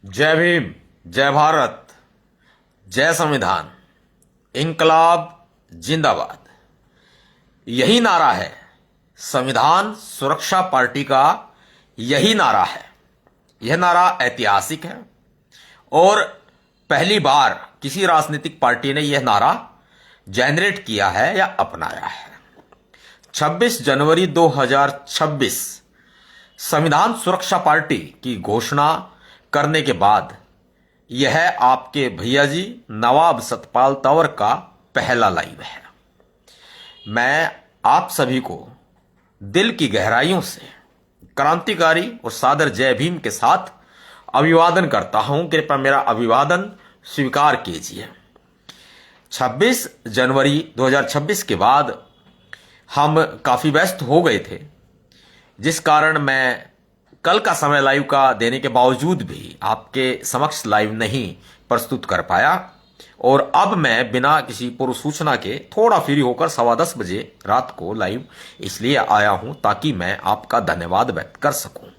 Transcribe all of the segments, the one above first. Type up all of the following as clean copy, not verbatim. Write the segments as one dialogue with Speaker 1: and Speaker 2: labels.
Speaker 1: जय भीम, जय भारत, जय संविधान, इनकलाब जिंदाबाद। यही नारा है संविधान सुरक्षा पार्टी का। यही नारा है। यह नारा ऐतिहासिक है और पहली बार किसी राजनीतिक पार्टी ने यह नारा जनरेट किया है या अपनाया है। 26 जनवरी 2026 संविधान सुरक्षा पार्टी की घोषणा करने के बाद यह आपके भैया जी नवाब सतपाल तंवर का पहला लाइव है। मैं आप सभी को दिल की गहराइयों से क्रांतिकारी और सादर जय भीम के साथ अभिवादन करता हूं। कृपया मेरा अभिवादन स्वीकार कीजिए। 26 जनवरी 2026 के बाद हम काफी व्यस्त हो गए थे, जिस कारण मैं कल का समय लाइव का देने के बावजूद भी आपके समक्ष लाइव नहीं प्रस्तुत कर पाया। और अब मैं बिना किसी पूर्व सूचना के थोड़ा फ्री होकर 10:15 बजे रात को लाइव इसलिए आया हूं ताकि मैं आपका धन्यवाद व्यक्त कर सकूं।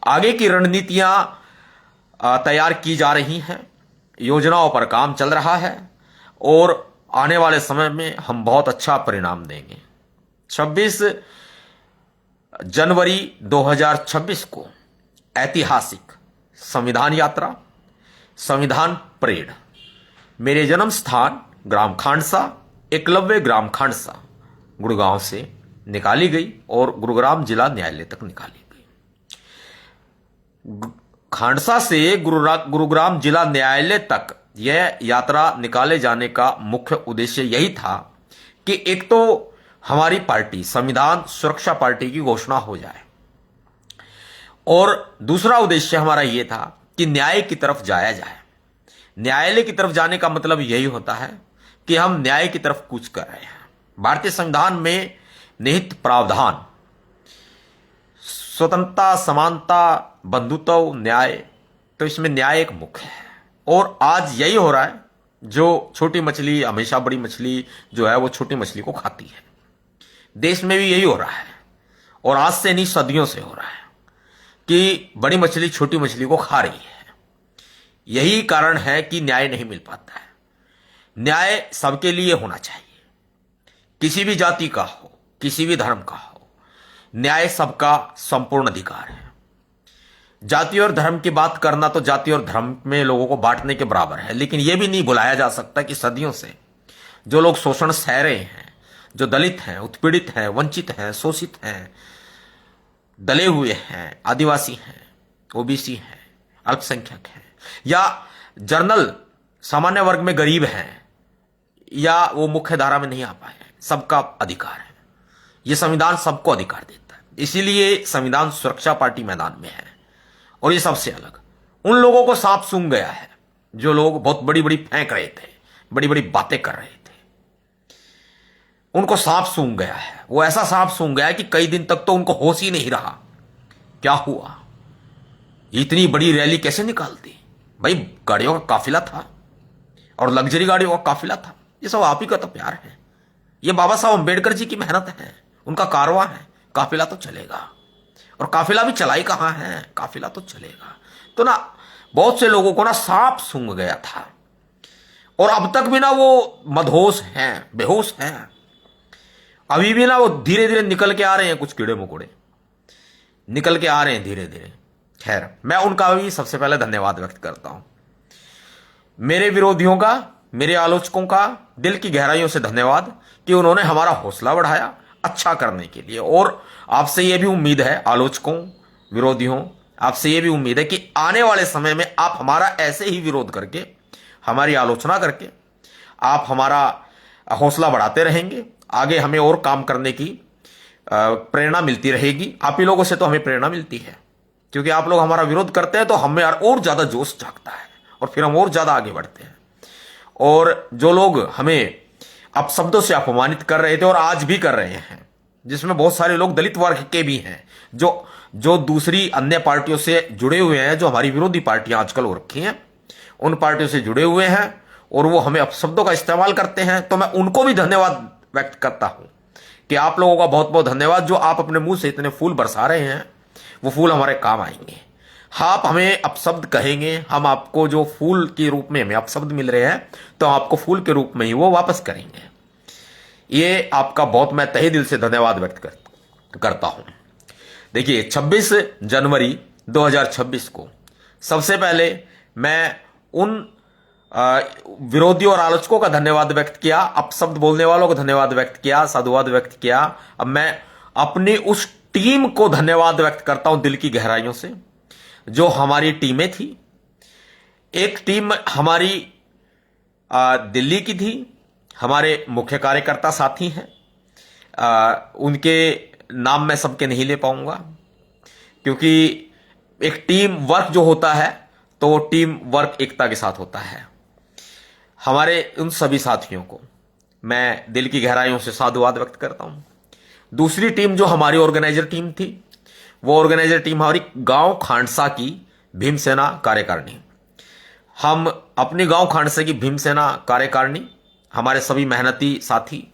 Speaker 1: आगे की रणनीतियां तैयार की जा रही हैं, योजनाओं पर काम चल रहा है और आने वाले समय में हम बहुत अच्छा परिणाम देंगे। 26 जनवरी 2026 को ऐतिहासिक संविधान यात्रा, संविधान परेड मेरे जन्म स्थान ग्राम खांडसा, एकलव्य ग्राम खांडसा, गुड़गांव से निकाली गई और गुरुग्राम जिला न्यायालय तक निकाली गई। खांडसा से गुरुग्राम जिला न्यायालय तक यह यात्रा निकाले जाने का मुख्य उद्देश्य यही था कि एक तो हमारी पार्टी संविधान सुरक्षा पार्टी की घोषणा हो जाए और दूसरा उद्देश्य हमारा यह था कि न्याय की तरफ जाया जाए। न्यायालय की तरफ जाने का मतलब यही होता है कि हम न्याय की तरफ कूच कर रहे हैं। भारतीय संविधान में निहित प्रावधान स्वतंत्रता, समानता, बंधुत्व, न्याय, तो इसमें न्याय एक मुख्य है। और आज यही हो रहा है, जो छोटी मछली हमेशा बड़ी मछली जो है वो छोटी मछली को खाती है। देश में भी यही हो रहा है और आज से नहीं सदियों से हो रहा है कि बड़ी मछली छोटी मछली को खा रही है। यही कारण है कि न्याय नहीं मिल पाता है। न्याय सबके लिए होना चाहिए, किसी भी जाति का हो, किसी भी धर्म का हो। न्याय सबका संपूर्ण अधिकार है। जाति और धर्म की बात करना तो जाति और धर्म में लोगों को बांटने के बराबर है, लेकिन यह भी नहीं भुलाया जा सकता कि सदियों से जो लोग शोषण सह रहे हैं, जो दलित हैं, उत्पीड़ित हैं, वंचित हैं, शोषित हैं, दले हुए हैं, आदिवासी हैं, ओबीसी हैं, अल्पसंख्यक हैं या जनरल सामान्य वर्ग में गरीब हैं या वो मुख्य धारा में नहीं आ पाए हैं, सबका अधिकार है। यह संविधान सबको अधिकार देता है। इसीलिए संविधान सुरक्षा पार्टी मैदान में है। और ये सबसे अलग उन लोगों को सांप सूंघ गया है जो लोग बहुत बड़ी बड़ी फेंक रहे थे, बड़ी बड़ी बातें कर रहे थे। उनको सांप सूंघ गया है। वो ऐसा सांप सूंघ गया है कि कई दिन तक तो उनको होश ही नहीं रहा। क्या हुआ? इतनी बड़ी रैली कैसे निकाल दी? भाई गाड़ियों का काफिला था और लग्जरी गाड़ियों का काफिला था। ये सब आप ही का तो प्यार है। ये बाबा साहब अंबेडकर जी की मेहनत है, उनका कारवां है। काफिला तो चलेगा और काफिला भी चलाई कहां है, काफिला तो चलेगा। तो ना बहुत से लोगों को ना सांप सूंघ गया था और अब तक भी ना वो मदहोश हैं, बेहोश हैं। अभी भी ना वो धीरे धीरे निकल के आ रहे हैं, कुछ कीड़े मकोड़े निकल के आ रहे हैं धीरे धीरे। खैर, मैं उनका भी सबसे पहले धन्यवाद व्यक्त करता हूं। मेरे विरोधियों का, मेरे आलोचकों का दिल की गहराइयों से धन्यवाद कि उन्होंने हमारा हौसला बढ़ाया अच्छा करने के लिए। और आपसे यह भी उम्मीद है, आलोचकों, विरोधियों, आपसे यह भी उम्मीद है कि आने वाले समय में आप हमारा ऐसे ही विरोध करके, हमारी आलोचना करके आप हमारा हौसला बढ़ाते रहेंगे। आगे हमें और काम करने की प्रेरणा मिलती रहेगी। आप ही लोगों से तो हमें प्रेरणा मिलती है, क्योंकि आप लोग हमारा विरोध करते हैं तो हमें और ज्यादा जोश जागता है और फिर हम और ज्यादा आगे बढ़ते हैं। और जो लोग हमें अपशब्दों से अपमानित कर रहे थे और आज भी कर रहे हैं, जिसमें बहुत सारे लोग दलित वर्ग के भी हैं, जो दूसरी अन्य पार्टियों से जुड़े हुए हैं, जो हमारी विरोधी पार्टियां आजकल हो रखी हैं, उन पार्टियों से जुड़े हुए हैं और वो हमें अपशब्दों का इस्तेमाल करते हैं, तो मैं उनको भी धन्यवाद व्यक्त करता हूं कि आप लोगों का बहुत बहुत धन्यवाद। जो आप अपने मुंह से इतने फूल बरसा रहे हैं, वो फूल हमारे काम आएंगे। आप हमें अपशब्द कहेंगे, हम आपको जो फूल के रूप में हमें अपशब्द मिल रहे हैं तो आपको फूल के रूप में ही वो वापस करेंगे। ये आपका बहुत मैं तहे दिल से धन्यवाद व्यक्त करता हूं। देखिए 26 जनवरी 2026 को सबसे पहले मैं उन विरोधियों और आलोचकों का धन्यवाद व्यक्त किया, अपशब्द बोलने वालों को धन्यवाद व्यक्त किया, साधुवाद व्यक्त किया। अब मैं अपनी उस टीम को धन्यवाद व्यक्त करता हूं दिल की गहराइयों से, जो हमारी टीमें थी। एक टीम हमारी दिल्ली की थी, हमारे मुख्य कार्यकर्ता साथी हैं। उनके नाम मैं सबके नहीं ले पाऊंगा, क्योंकि एक टीम वर्क जो होता है तो टीम वर्क एकता के साथ होता है। हमारे उन सभी साथियों को मैं दिल की गहराइयों से साधुवाद व्यक्त करता हूं। दूसरी टीम जो हमारी ऑर्गेनाइजर टीम थी, वो ऑर्गेनाइजर टीम हमारी गांव खांडसा की भीमसेना कार्यकारिणी। हम अपनी गांव खांडसा की भीमसेना कार्यकारिणी, हमारे सभी मेहनती साथी,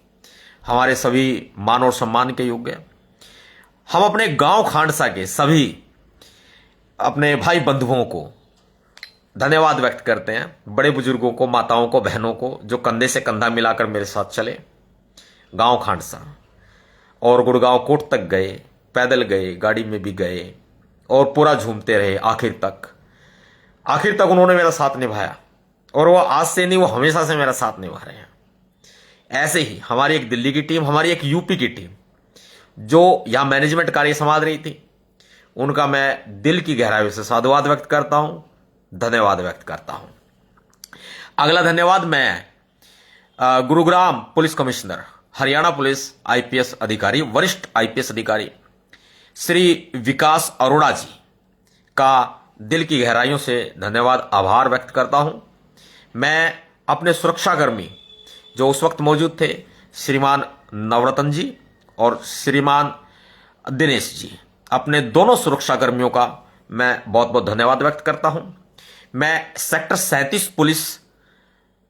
Speaker 1: हमारे सभी मान और सम्मान के योग्य, हम अपने गांव खांडसा के सभी अपने भाई बंधुओं को धन्यवाद व्यक्त करते हैं। बड़े बुजुर्गों को, माताओं को, बहनों को, जो कंधे से कंधा मिलाकर मेरे साथ चले। गांव खांडसा और गुड़गांव कोर्ट तक गए, पैदल गए, गाड़ी में भी गए और पूरा झूमते रहे आखिर तक। आखिर तक उन्होंने मेरा साथ निभाया और वो आज से नहीं, वो हमेशा से मेरा साथ निभा रहे हैं। ऐसे ही हमारी एक दिल्ली की टीम, हमारी एक यूपी की टीम जो यहां मैनेजमेंट कार्य संभाल रही थी, उनका मैं दिल की गहराइयों से साधुवाद व्यक्त करता हूं, धन्यवाद व्यक्त करता हूं। अगला धन्यवाद मैं Gurugram police commissioner, Haryana police IPS अधिकारी, वरिष्ठ आईपीएस अधिकारी श्री विकास अरोड़ा जी का दिल की गहराइयों से धन्यवाद, आभार व्यक्त करता हूं। मैं अपने सुरक्षाकर्मी जो उस वक्त मौजूद थे, श्रीमान नवरत्न जी और श्रीमान दिनेश जी, अपने दोनों सुरक्षाकर्मियों का मैं बहुत बहुत धन्यवाद व्यक्त करता हूं। मैं सेक्टर 37 पुलिस,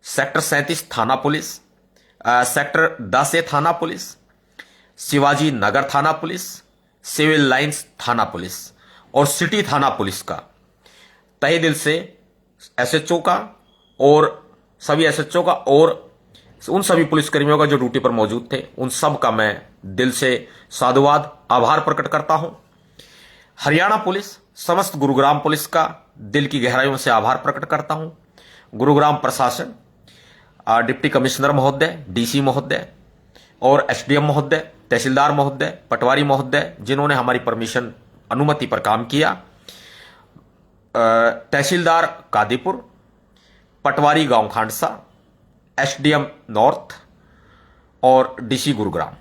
Speaker 1: सेक्टर 37 थाना पुलिस, सेक्टर 10 थाना पुलिस, शिवाजी नगर थाना पुलिस, सिविल लाइंस थाना पुलिस और सिटी थाना पुलिस का तहे दिल से एसएचओ का और सभी एसएचओ का और उन सभी पुलिसकर्मियों का जो ड्यूटी पर मौजूद थे, उन सब का मैं दिल से साधुवाद, आभार प्रकट करता हूं। हरियाणा पुलिस, समस्त गुरुग्राम पुलिस का दिल की गहराइयों से आभार प्रकट करता हूं। गुरुग्राम प्रशासन, डिप्टी कमिश्नर महोदय, डीसी महोदय और एसडीएम महोदय, तहसीलदार महोदय, पटवारी महोदय, जिन्होंने हमारी परमिशन अनुमति पर काम किया। तहसीलदार कादीपुर, पटवारी गांव खांडसा, एसडीएम नॉर्थ और डीसी गुरुग्राम,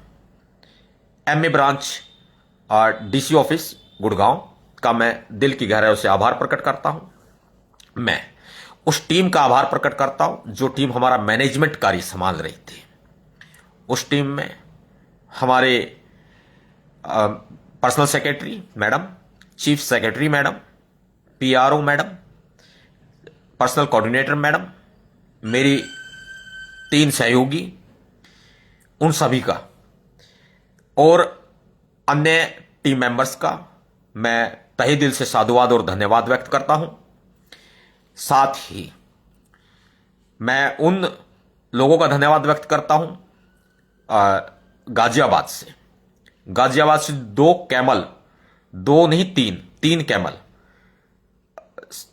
Speaker 1: एमए ब्रांच और डीसी ऑफिस गुड़गांव का मैं दिल की गहराइयों से आभार प्रकट करता हूं। मैं उस टीम का आभार प्रकट करता हूं जो टीम हमारा मैनेजमेंट कार्य संभाल रही थी। उस टीम में हमारे personal secretary madam, chief secretary madam, PRO madam, personal coordinator madam, मेरी 3 सहयोगी, उन सभी का और अन्य टीम मेंबर्स का मैं तहे दिल से साधुवाद और धन्यवाद व्यक्त करता हूं। साथ ही मैं उन लोगों का धन्यवाद व्यक्त करता हूं गाजियाबाद से 2 कैमल, 2 नहीं 3 कैमल,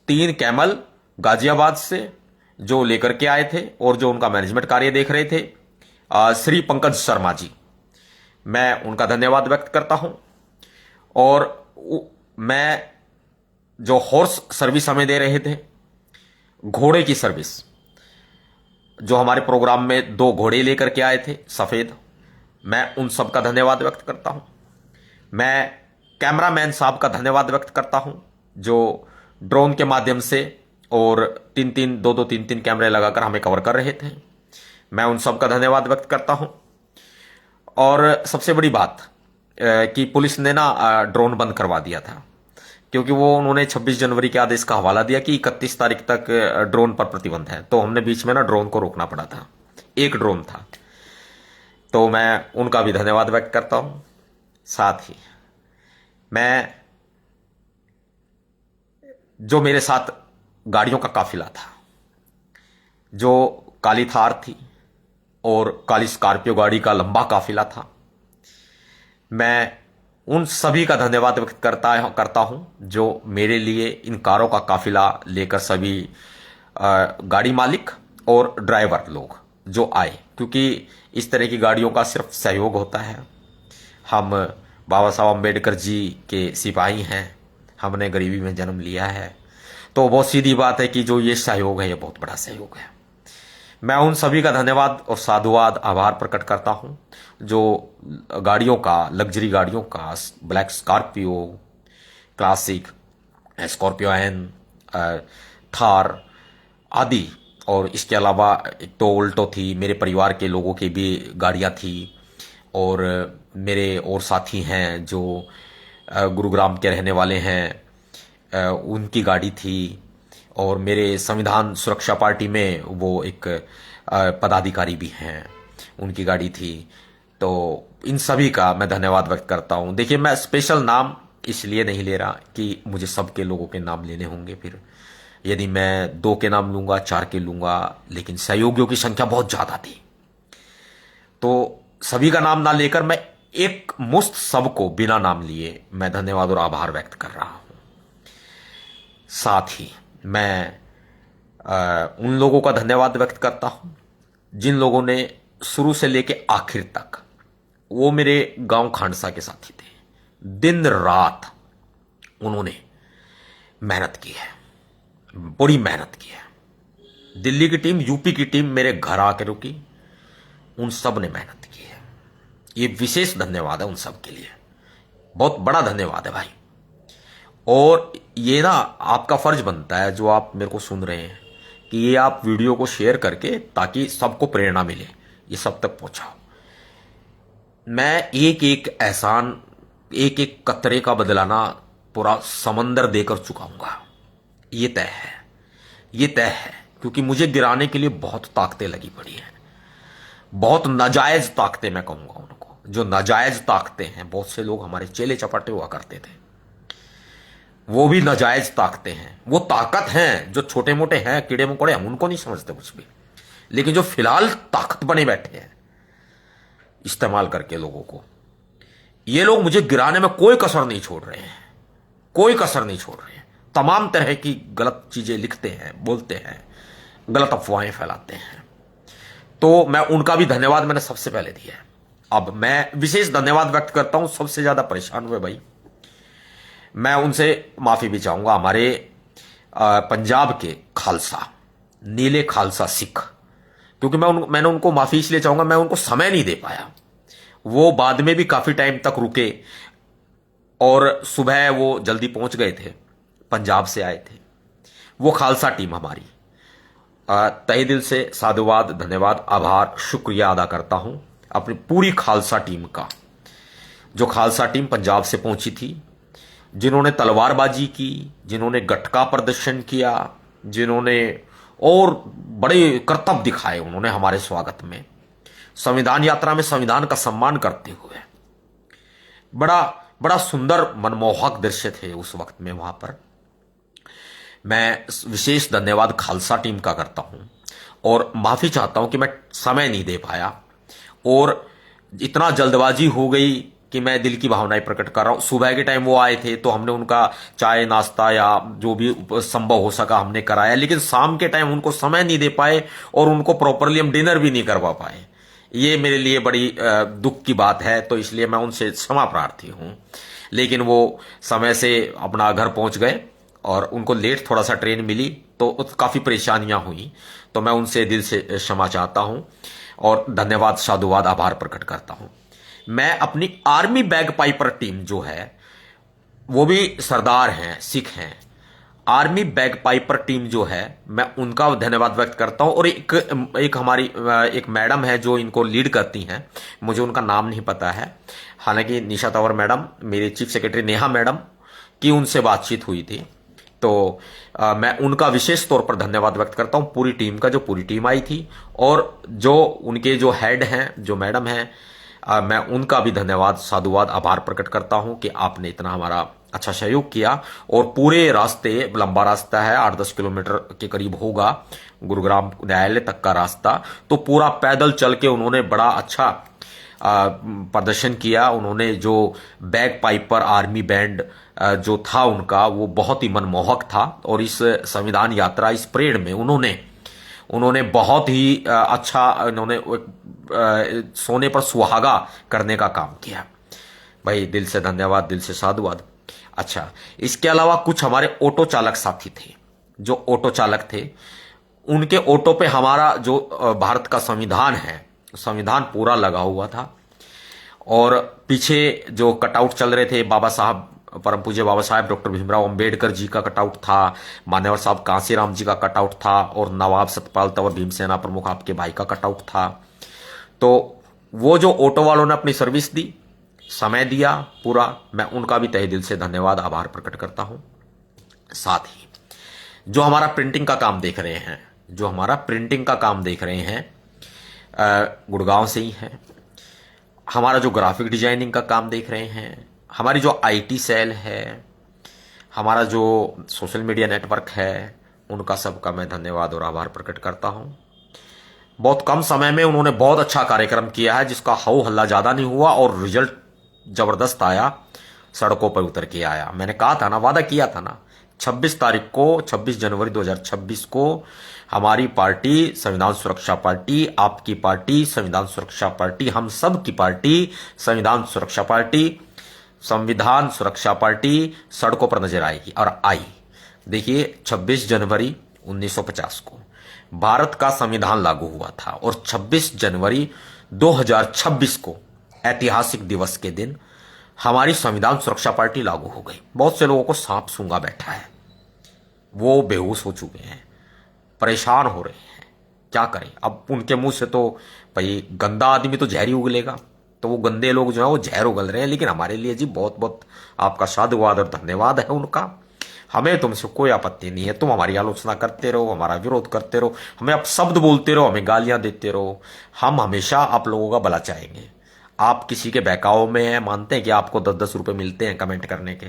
Speaker 1: 3 कैमल गाजियाबाद से जो लेकर के आए थे और जो उनका मैनेजमेंट कार्य देख रहे थे, श्री पंकज शर्मा जी, मैं उनका धन्यवाद व्यक्त करता हूं। और मैं जो हॉर्स सर्विस हमें दे रहे थे, घोड़े की सर्विस, जो हमारे प्रोग्राम में 2 घोड़े लेकर के आए थे सफेद, मैं उन सब का धन्यवाद व्यक्त करता हूं। मैं कैमरामैन साहब का धन्यवाद व्यक्त करता हूं जो ड्रोन के माध्यम से और 3-3 कैमरे लगाकर हमें कवर कर रहे थे, मैं उन सब का धन्यवाद व्यक्त करता हूं। और सबसे बड़ी बात कि पुलिस ने ना ड्रोन बंद करवा दिया था, क्योंकि वो उन्होंने 26 जनवरी के आदेश का हवाला दिया कि 31 तारीख तक ड्रोन पर प्रतिबंध है, तो हमने बीच में ना ड्रोन को रोकना पड़ा था। एक ड्रोन था, तो मैं उनका भी धन्यवाद व्यक्त करता हूं। साथ ही मैं जो मेरे साथ गाड़ियों का काफिला था, जो काली थार थी और काली स्कॉर्पियो गाड़ी का लंबा काफिला था, मैं उन सभी का धन्यवाद व्यक्त करता हूं जो मेरे लिए इन कारों का काफिला लेकर सभी गाड़ी मालिक और ड्राइवर लोग जो आए, क्योंकि इस तरह की गाड़ियों का सिर्फ सहयोग होता है। हम बाबा साहब अम्बेडकर जी के सिपाही हैं, हमने गरीबी में जन्म लिया है, तो बहुत सीधी बात है कि जो ये सहयोग है ये बहुत बड़ा सहयोग है। मैं उन सभी का धन्यवाद और साधुवाद आभार प्रकट करता हूं जो गाड़ियों का, लग्जरी गाड़ियों का, black Scorpio, classic, Scorpio N, Thar आदि, और इसके अलावा एक तो ऑल्टो थी, मेरे परिवार के लोगों की भी गाड़ियां थी, और मेरे और साथी हैं जो गुरुग्राम के रहने वाले हैं, उनकी गाड़ी थी, और मेरे संविधान सुरक्षा पार्टी में वो एक पदाधिकारी भी हैं, उनकी गाड़ी थी। तो इन सभी का मैं धन्यवाद व्यक्त करता हूं। देखिए, मैं स्पेशल नाम इसलिए नहीं ले रहा कि मुझे सबके लोगों के नाम लेने होंगे, फिर यदि मैं 2 के नाम लूंगा, 4 के लूंगा, लेकिन सहयोगियों की संख्या बहुत ज्यादा थी, तो सभी का नाम ना लेकर मैं एक मुश्त सबको बिना नाम लिए मैं धन्यवाद और आभार व्यक्त कर रहा हूं। साथ ही मैं उन लोगों का धन्यवाद व्यक्त करता हूं जिन लोगों ने शुरू से लेके आखिर तक, वो मेरे गांव खांडसा के साथी थे, दिन रात उन्होंने मेहनत की है, बड़ी मेहनत की है। दिल्ली की टीम, यूपी की टीम मेरे घर आके रुकी, उन सब ने मेहनत की है। ये विशेष धन्यवाद है उन सब के लिए, बहुत बड़ा धन्यवाद है भाई। और ये ना आपका फर्ज बनता है जो आप मेरे को सुन रहे हैं कि ये आप वीडियो को शेयर करके, ताकि सबको प्रेरणा मिले, ये सब तक पहुंचाओ। मैं एक एक एहसान, एक एक कतरे का बदलाना पूरा समंदर देकर चुकाऊंगा, ये तय है, ये तय है, क्योंकि मुझे गिराने के लिए बहुत ताकतें लगी पड़ी हैं, बहुत नाजायज ताकतें मैं कहूंगा उनको, जो नाजायज ताकतें हैं। बहुत से लोग हमारे चेले चपाटे हुआ करते थे, वो भी नाजायज ताकतें हैं। वो ताकत हैं जो छोटे मोटे हैं, कीड़े मकोड़े, हम उनको नहीं समझते कुछ भी, लेकिन जो फिलहाल ताकत बने बैठे हैं इस्तेमाल करके लोगों को, ये लोग मुझे गिराने में कोई कसर नहीं छोड़ रहे हैं, कोई कसर नहीं छोड़ रहे हैं। तमाम तरह की गलत चीजें लिखते हैं, बोलते हैं, गलत अफवाहें फैलाते हैं। तो मैं उनका भी धन्यवाद मैंने सबसे पहले दिया है। अब मैं विशेष धन्यवाद व्यक्त करता हूं, सबसे ज्यादा परेशान हुए भाई, मैं उनसे माफी भी चाहूंगा, हमारे पंजाब के खालसा, नीले खालसा सिख, क्योंकि मैंने उनको माफी इसलिए चाहूंगा, मैं उनको समय नहीं दे पाया। वो बाद में भी काफी टाइम तक रुके, और सुबह वो जल्दी पहुंच गए थे, पंजाब से आए थे। वो खालसा टीम हमारी, तहे दिल से साधुवाद, धन्यवाद, आभार, शुक्रिया अदा करता हूं अपनी पूरी खालसा टीम का, जो खालसा टीम पंजाब से पहुंची थी, जिन्होंने तलवारबाजी की, जिन्होंने गटका प्रदर्शन किया, जिन्होंने और बड़े करतब दिखाए उन्होंने हमारे स्वागत में, संविधान यात्रा में संविधान का सम्मान करते हुए। बड़ा बड़ा सुंदर मनमोहक दृश्य थे उस वक्त में वहां पर। मैं विशेष धन्यवाद खालसा टीम का करता हूं, और माफी चाहता हूं कि मैं समय नहीं दे पाया, और इतना जल्दबाजी हो गई कि मैं दिल की भावनाएं प्रकट कर रहा हूं। सुबह के टाइम वो आए थे तो हमने उनका चाय नाश्ता या जो भी संभव हो सका हमने कराया, लेकिन शाम के टाइम उनको समय नहीं दे पाए और उनको प्रॉपरली हम डिनर भी नहीं करवा पाए। ये मेरे लिए बड़ी दुख की बात है, तो इसलिए मैं उनसे क्षमा प्रार्थी हूं। लेकिन वो समय से अपना घर पहुंच गए, और उनको लेट थोड़ा सा ट्रेन मिली तो काफी परेशानियां हुई, तो मैं उनसे दिल से क्षमा चाहता हूं और धन्यवाद, साधुवाद, आभार प्रकट करता हूं। मैं अपनी आर्मी बैग पाइपर टीम जो है, वो भी सरदार हैं, सिख हैं, आर्मी बैग पाइपर टीम जो है, मैं उनका धन्यवाद व्यक्त करता हूं। और एक हमारी एक मैडम है जो इनको लीड करती हैं, मुझे उनका नाम नहीं पता है, हालांकि निशा तंवर मैडम, मेरे चीफ सेक्रेटरी नेहा मैडम की उनसे बातचीत हुई थी, तो मैं उनका विशेष तौर पर धन्यवाद व्यक्त करता हूं, पूरी टीम का, जो पूरी टीम आई थी, और जो उनके जो हेड हैं, जो मैडम हैं, मैं उनका भी धन्यवाद, साधुवाद, आभार प्रकट करता हूं कि आपने इतना हमारा अच्छा सहयोग किया। और पूरे रास्ते, लंबा रास्ता है, 8-10 किलोमीटर के करीब होगा गुरुग्राम न्यायालय तक का रास्ता, तो पूरा पैदल चल के उन्होंने बड़ा अच्छा प्रदर्शन किया। उन्होंने जो बैग पाइपर आर्मी बैंड जो था उनका, वो बहुत ही मनमोहक था। और इस संविधान यात्रा, इस परेड में उन्होंने बहुत ही अच्छा, उन्होंने सोने पर सुहागा करने का काम किया। भाई दिल से धन्यवाद, दिल से साधुवाद। अच्छा, इसके अलावा कुछ हमारे ऑटो चालक साथी थे, जो ऑटो चालक थे, उनके ऑटो पे हमारा जो भारत का संविधान है, संविधान पूरा लगा हुआ था। और पीछे जो कटआउट चल रहे थे, बाबा साहब, परम पूज्य बाबा साहब डॉक्टर भीमराव अंबेडकर जी का कटआउट था, मान्यवर साहब कांसीराम जी का कटआउट था, और नवाब सतपाल तंवर भीमसेना प्रमुख आपके भाई का कटआउट था। तो वो जो ऑटो वालों ने अपनी सर्विस दी, समय दिया पूरा, मैं उनका भी तहे दिल से धन्यवाद, आभार प्रकट करता हूं। साथ ही जो हमारा प्रिंटिंग का काम देख रहे हैं, जो हमारा प्रिंटिंग का काम देख रहे हैं, गुड़गांव से ही है। हमारा जो ग्राफिक डिजाइनिंग का काम देख रहे हैं, हमारी जो आईटी सेल है, हमारा जो सोशल मीडिया नेटवर्क है, उनका सबका मैं धन्यवाद और आभार प्रकट करता हूं। बहुत कम समय में उन्होंने बहुत अच्छा कार्यक्रम किया है, जिसका हो हल्ला ज्यादा नहीं हुआ और रिजल्ट जबरदस्त आया, सड़कों पर उतर के आया। मैंने कहा था ना, वादा किया था ना, 26 तारीख को, 26 जनवरी 2026 को हमारी पार्टी संविधान सुरक्षा पार्टी, आपकी पार्टी संविधान सुरक्षा पार्टी, हम सब की पार्टी संविधान सुरक्षा पार्टी, संविधान सुरक्षा पार्टी सड़कों पर नजर आएगी। और आई, देखिए 26 जनवरी 1950 को भारत का संविधान लागू हुआ था, और 26 जनवरी 2026 को ऐतिहासिक दिवस के दिन हमारी संविधान सुरक्षा पार्टी लागू हो गई। बहुत से लोगों को सांप सूंघा बैठा है, वो बेहोश हो चुके हैं, परेशान हो रहे हैं, क्या करें। अब उनके मुंह से तो भाई गंदा आदमी तो जहर ही उगलेगा, तो वो गंदे लोग जो है वो जहर उगल रहे हैं। लेकिन हमारे लिए जी बहुत बहुत आपका साधुवाद और धन्यवाद है उनका। हमें तुमसे कोई आपत्ति नहीं है, तुम हमारी आलोचना करते रहो, हमारा विरोध करते रहो, हमें आप शब्द बोलते रहो, हमें गालियां देते रहो, हम हमेशा आप लोगों का भला चाहेंगे। आप किसी के बहकाव में हैं, मानते हैं कि आपको 10-10 रुपए मिलते हैं कमेंट करने के,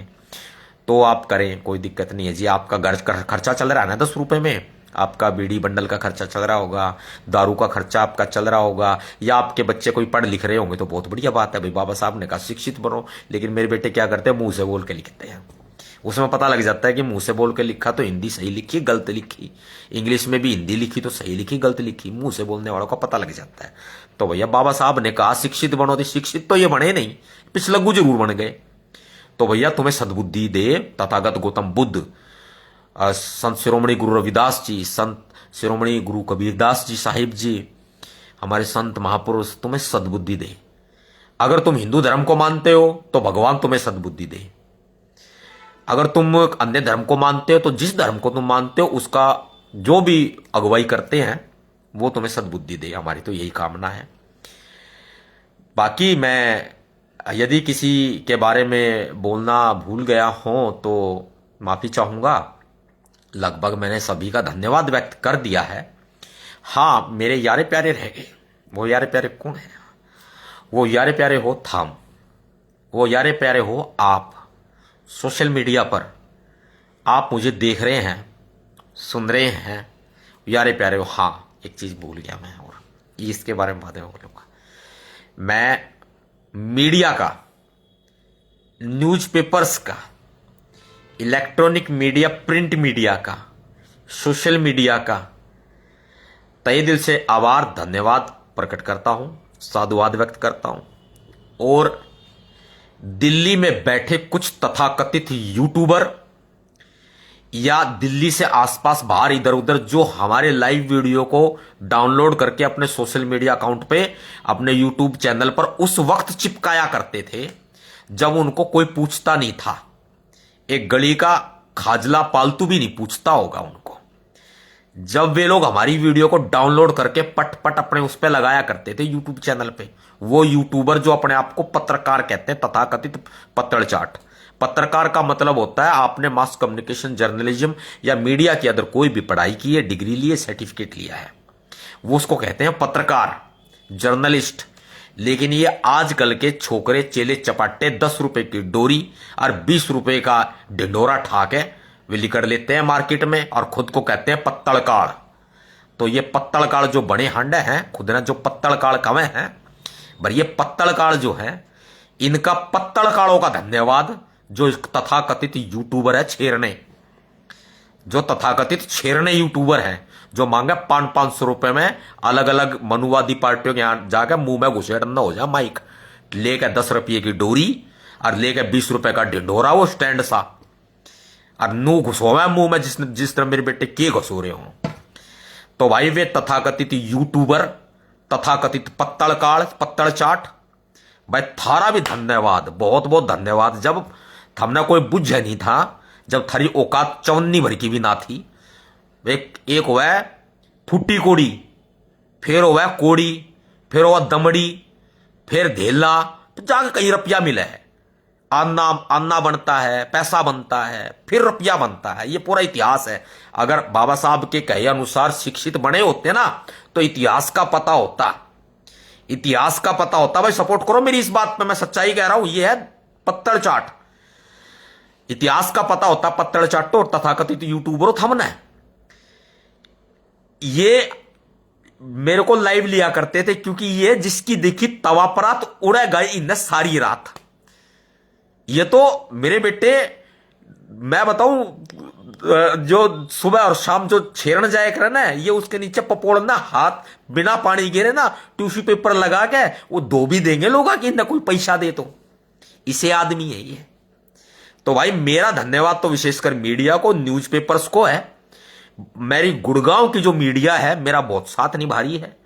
Speaker 1: तो आप करें, कोई दिक्कत नहीं है जी। आपका घर खर्चा चल रहा है ना 10 रुपए में, आपका बीड़ी बंडल का खर्चा चल रहा होगा, दारू का खर्चा आपका चल रहा होगा, या आपके बच्चे कोई पढ़ लिख रहे होंगे, तो बहुत बढ़िया बात है भाई। बाबा साहब ने कहा शिक्षित बनो, लेकिन मेरे बेटे क्या करते हैं, मुंह से बोल के लिखते हैं। उसमें पता लग जाता है कि मुंह से बोल के लिखा तो हिंदी सही लिखी, गलत लिखी, इंग्लिश में भी हिंदी लिखी तो सही लिखी, गलत लिखी, मुंह से बोलने वालों का पता लग जाता है। तो भैया बाबा साहब ने कहा शिक्षित बनो, तो शिक्षित तो ये बने नहीं, पिछलग्गू जरूर बन गए। तो भैया तुम्हें सद्बुद्धि दे तथागत गौतम बुद्ध, संत शिरोमणि गुरु रविदास जी, संत शिरोमणि गुरु कबीरदास जी साहिब जी, हमारे संत महापुरुष तुम्हें सद्बुद्धि दे। अगर तुम हिंदू धर्म को मानते हो तो भगवान तुम्हें सद्बुद्धि दे। अगर तुम अन्य धर्म को मानते हो तो जिस धर्म को तुम मानते हो उसका जो भी अगुवाई करते हैं वो तुम्हें सद्बुद्धि दे। हमारी तो यही कामना है। बाकी मैं यदि किसी के बारे में बोलना भूल गया हूं तो माफी चाहूंगा। लगभग मैंने सभी का धन्यवाद व्यक्त कर दिया है। हाँ, मेरे यारे प्यारे रह गए। वो यारे प्यारे कौन है? वो यारे प्यारे हो थाम, वो यारे प्यारे हो आप। सोशल मीडिया पर आप मुझे देख रहे हैं, सुन रहे हैं, यारे प्यारे हो। हाँ, एक चीज भूल गया मैं, और इसके बारे में बाद में बोलूंगा। मैं मीडिया का, न्यूज़पेपर्स का, इलेक्ट्रॉनिक मीडिया, प्रिंट मीडिया का, सोशल मीडिया का तहे दिल से आभार धन्यवाद प्रकट करता हूं, साधुवाद व्यक्त करता हूं। और दिल्ली में बैठे कुछ तथाकथित यूट्यूबर या दिल्ली से आसपास बाहर इधर उधर जो हमारे लाइव वीडियो को डाउनलोड करके अपने सोशल मीडिया अकाउंट पे, अपने यूट्यूब चैनल पर उस वक्त चिपकाया करते थे जब उनको कोई पूछता नहीं था। एक गली का खाजला पालतू भी नहीं पूछता होगा उनको। जब वे लोग हमारी वीडियो को डाउनलोड करके पट पट अपने उस पे लगाया करते थे यूट्यूब चैनल पे, वो यूट्यूबर जो अपने आप को पत्रकार कहते हैं, तथाकथित पत्तड़ चाट। पत्रकार का मतलब होता है आपने मास कम्युनिकेशन, जर्नलिज्म या मीडिया की अदर कोई भी पढ़ाई की है, डिग्री ली है, सर्टिफिकेट लिया है, वो उसको कहते हैं पत्रकार, जर्नलिस्ट लेकिन ये आजकल के छोकरे चेले चपाटे 10 रुपए की डोरी और 20 रुपए का ढिंडोरा ठाके वे लिकर लेते हैं मार्केट में और खुद को कहते हैं पत्तड़काड़। तो ये पत्तड़काड़ जो बड़े हंडे हैं, खुद ने जो पत्तड़काड़ कवे हैं, पर ये पत्तड़काड़ जो है, इनका पत्तड़काड़ों का धन्यवाद। जो तथाकथित यूट्यूबर है छेरने, जो तथाकथित छेरने यूट्यूबर है, जो मांगे 500 रुपए में अलग अलग मनुवादी पार्टियों के यहां जाकर मुंह में घुसे डंडा हो जाए माइक लेकर 10 रुपये की डोरी और लेकर 20 रुपए का ढिंडोरा वो स्टैंड सा और नू घुसोवे मुंह में जिस तरह मेरे बेटे के घुसो रहे हो। तो भाई वे तथाकथित यूट्यूबर, तथाकथित पत्तड़काड़, पत्तड़ चाट, भाई थारा भी धन्यवाद, बहुत बहुत धन्यवाद। जब हमने कोई बुझ नहीं था, जब थारी औकात चवन्नी भर की भी ना थी, एक हुआ फुट्टी कोड़ी, फिर हुआ कोड़ी, फिर हुआ दमड़ी, फिर धेला, तो जाके कहीं रुपया मिला है। अन्ना अन्ना बनता है, पैसा बनता है, फिर रुपया बनता है। ये पूरा इतिहास है। अगर बाबा साहब के कहे अनुसार शिक्षित बने होते ना तो इतिहास का पता होता, इतिहास का पता होता। भाई सपोर्ट करो मेरी इस बात पे, मैं सच्चाई कह रहा हूं। ये है पत्तड़ चाट, इतिहास का पता होता पत्तड़ चाटो और तथाकथित यूट्यूबरों थमना है। ये मेरे को लाइव लिया करते थे क्योंकि ये जिसकी देखी तवा परात उड़े गए इन्हें सारी रात। ये तो मेरे बेटे मैं बताऊं, जो सुबह और शाम जो छेड़न जाए करे ना, ये उसके नीचे पपोड़ना, हाथ बिना पानी गिरे ना टिश्यू पेपर लगा के वो धो भी देंगे लोग कि इन्हें कोई पैसा दे तो इसे आदमी है ये। तो भाई मेरा धन्यवाद तो विशेषकर मीडिया को, न्यूज़पेपर्स को है। मेरी गुड़गांव की जो मीडिया है मेरा बहुत साथ निभा रही है,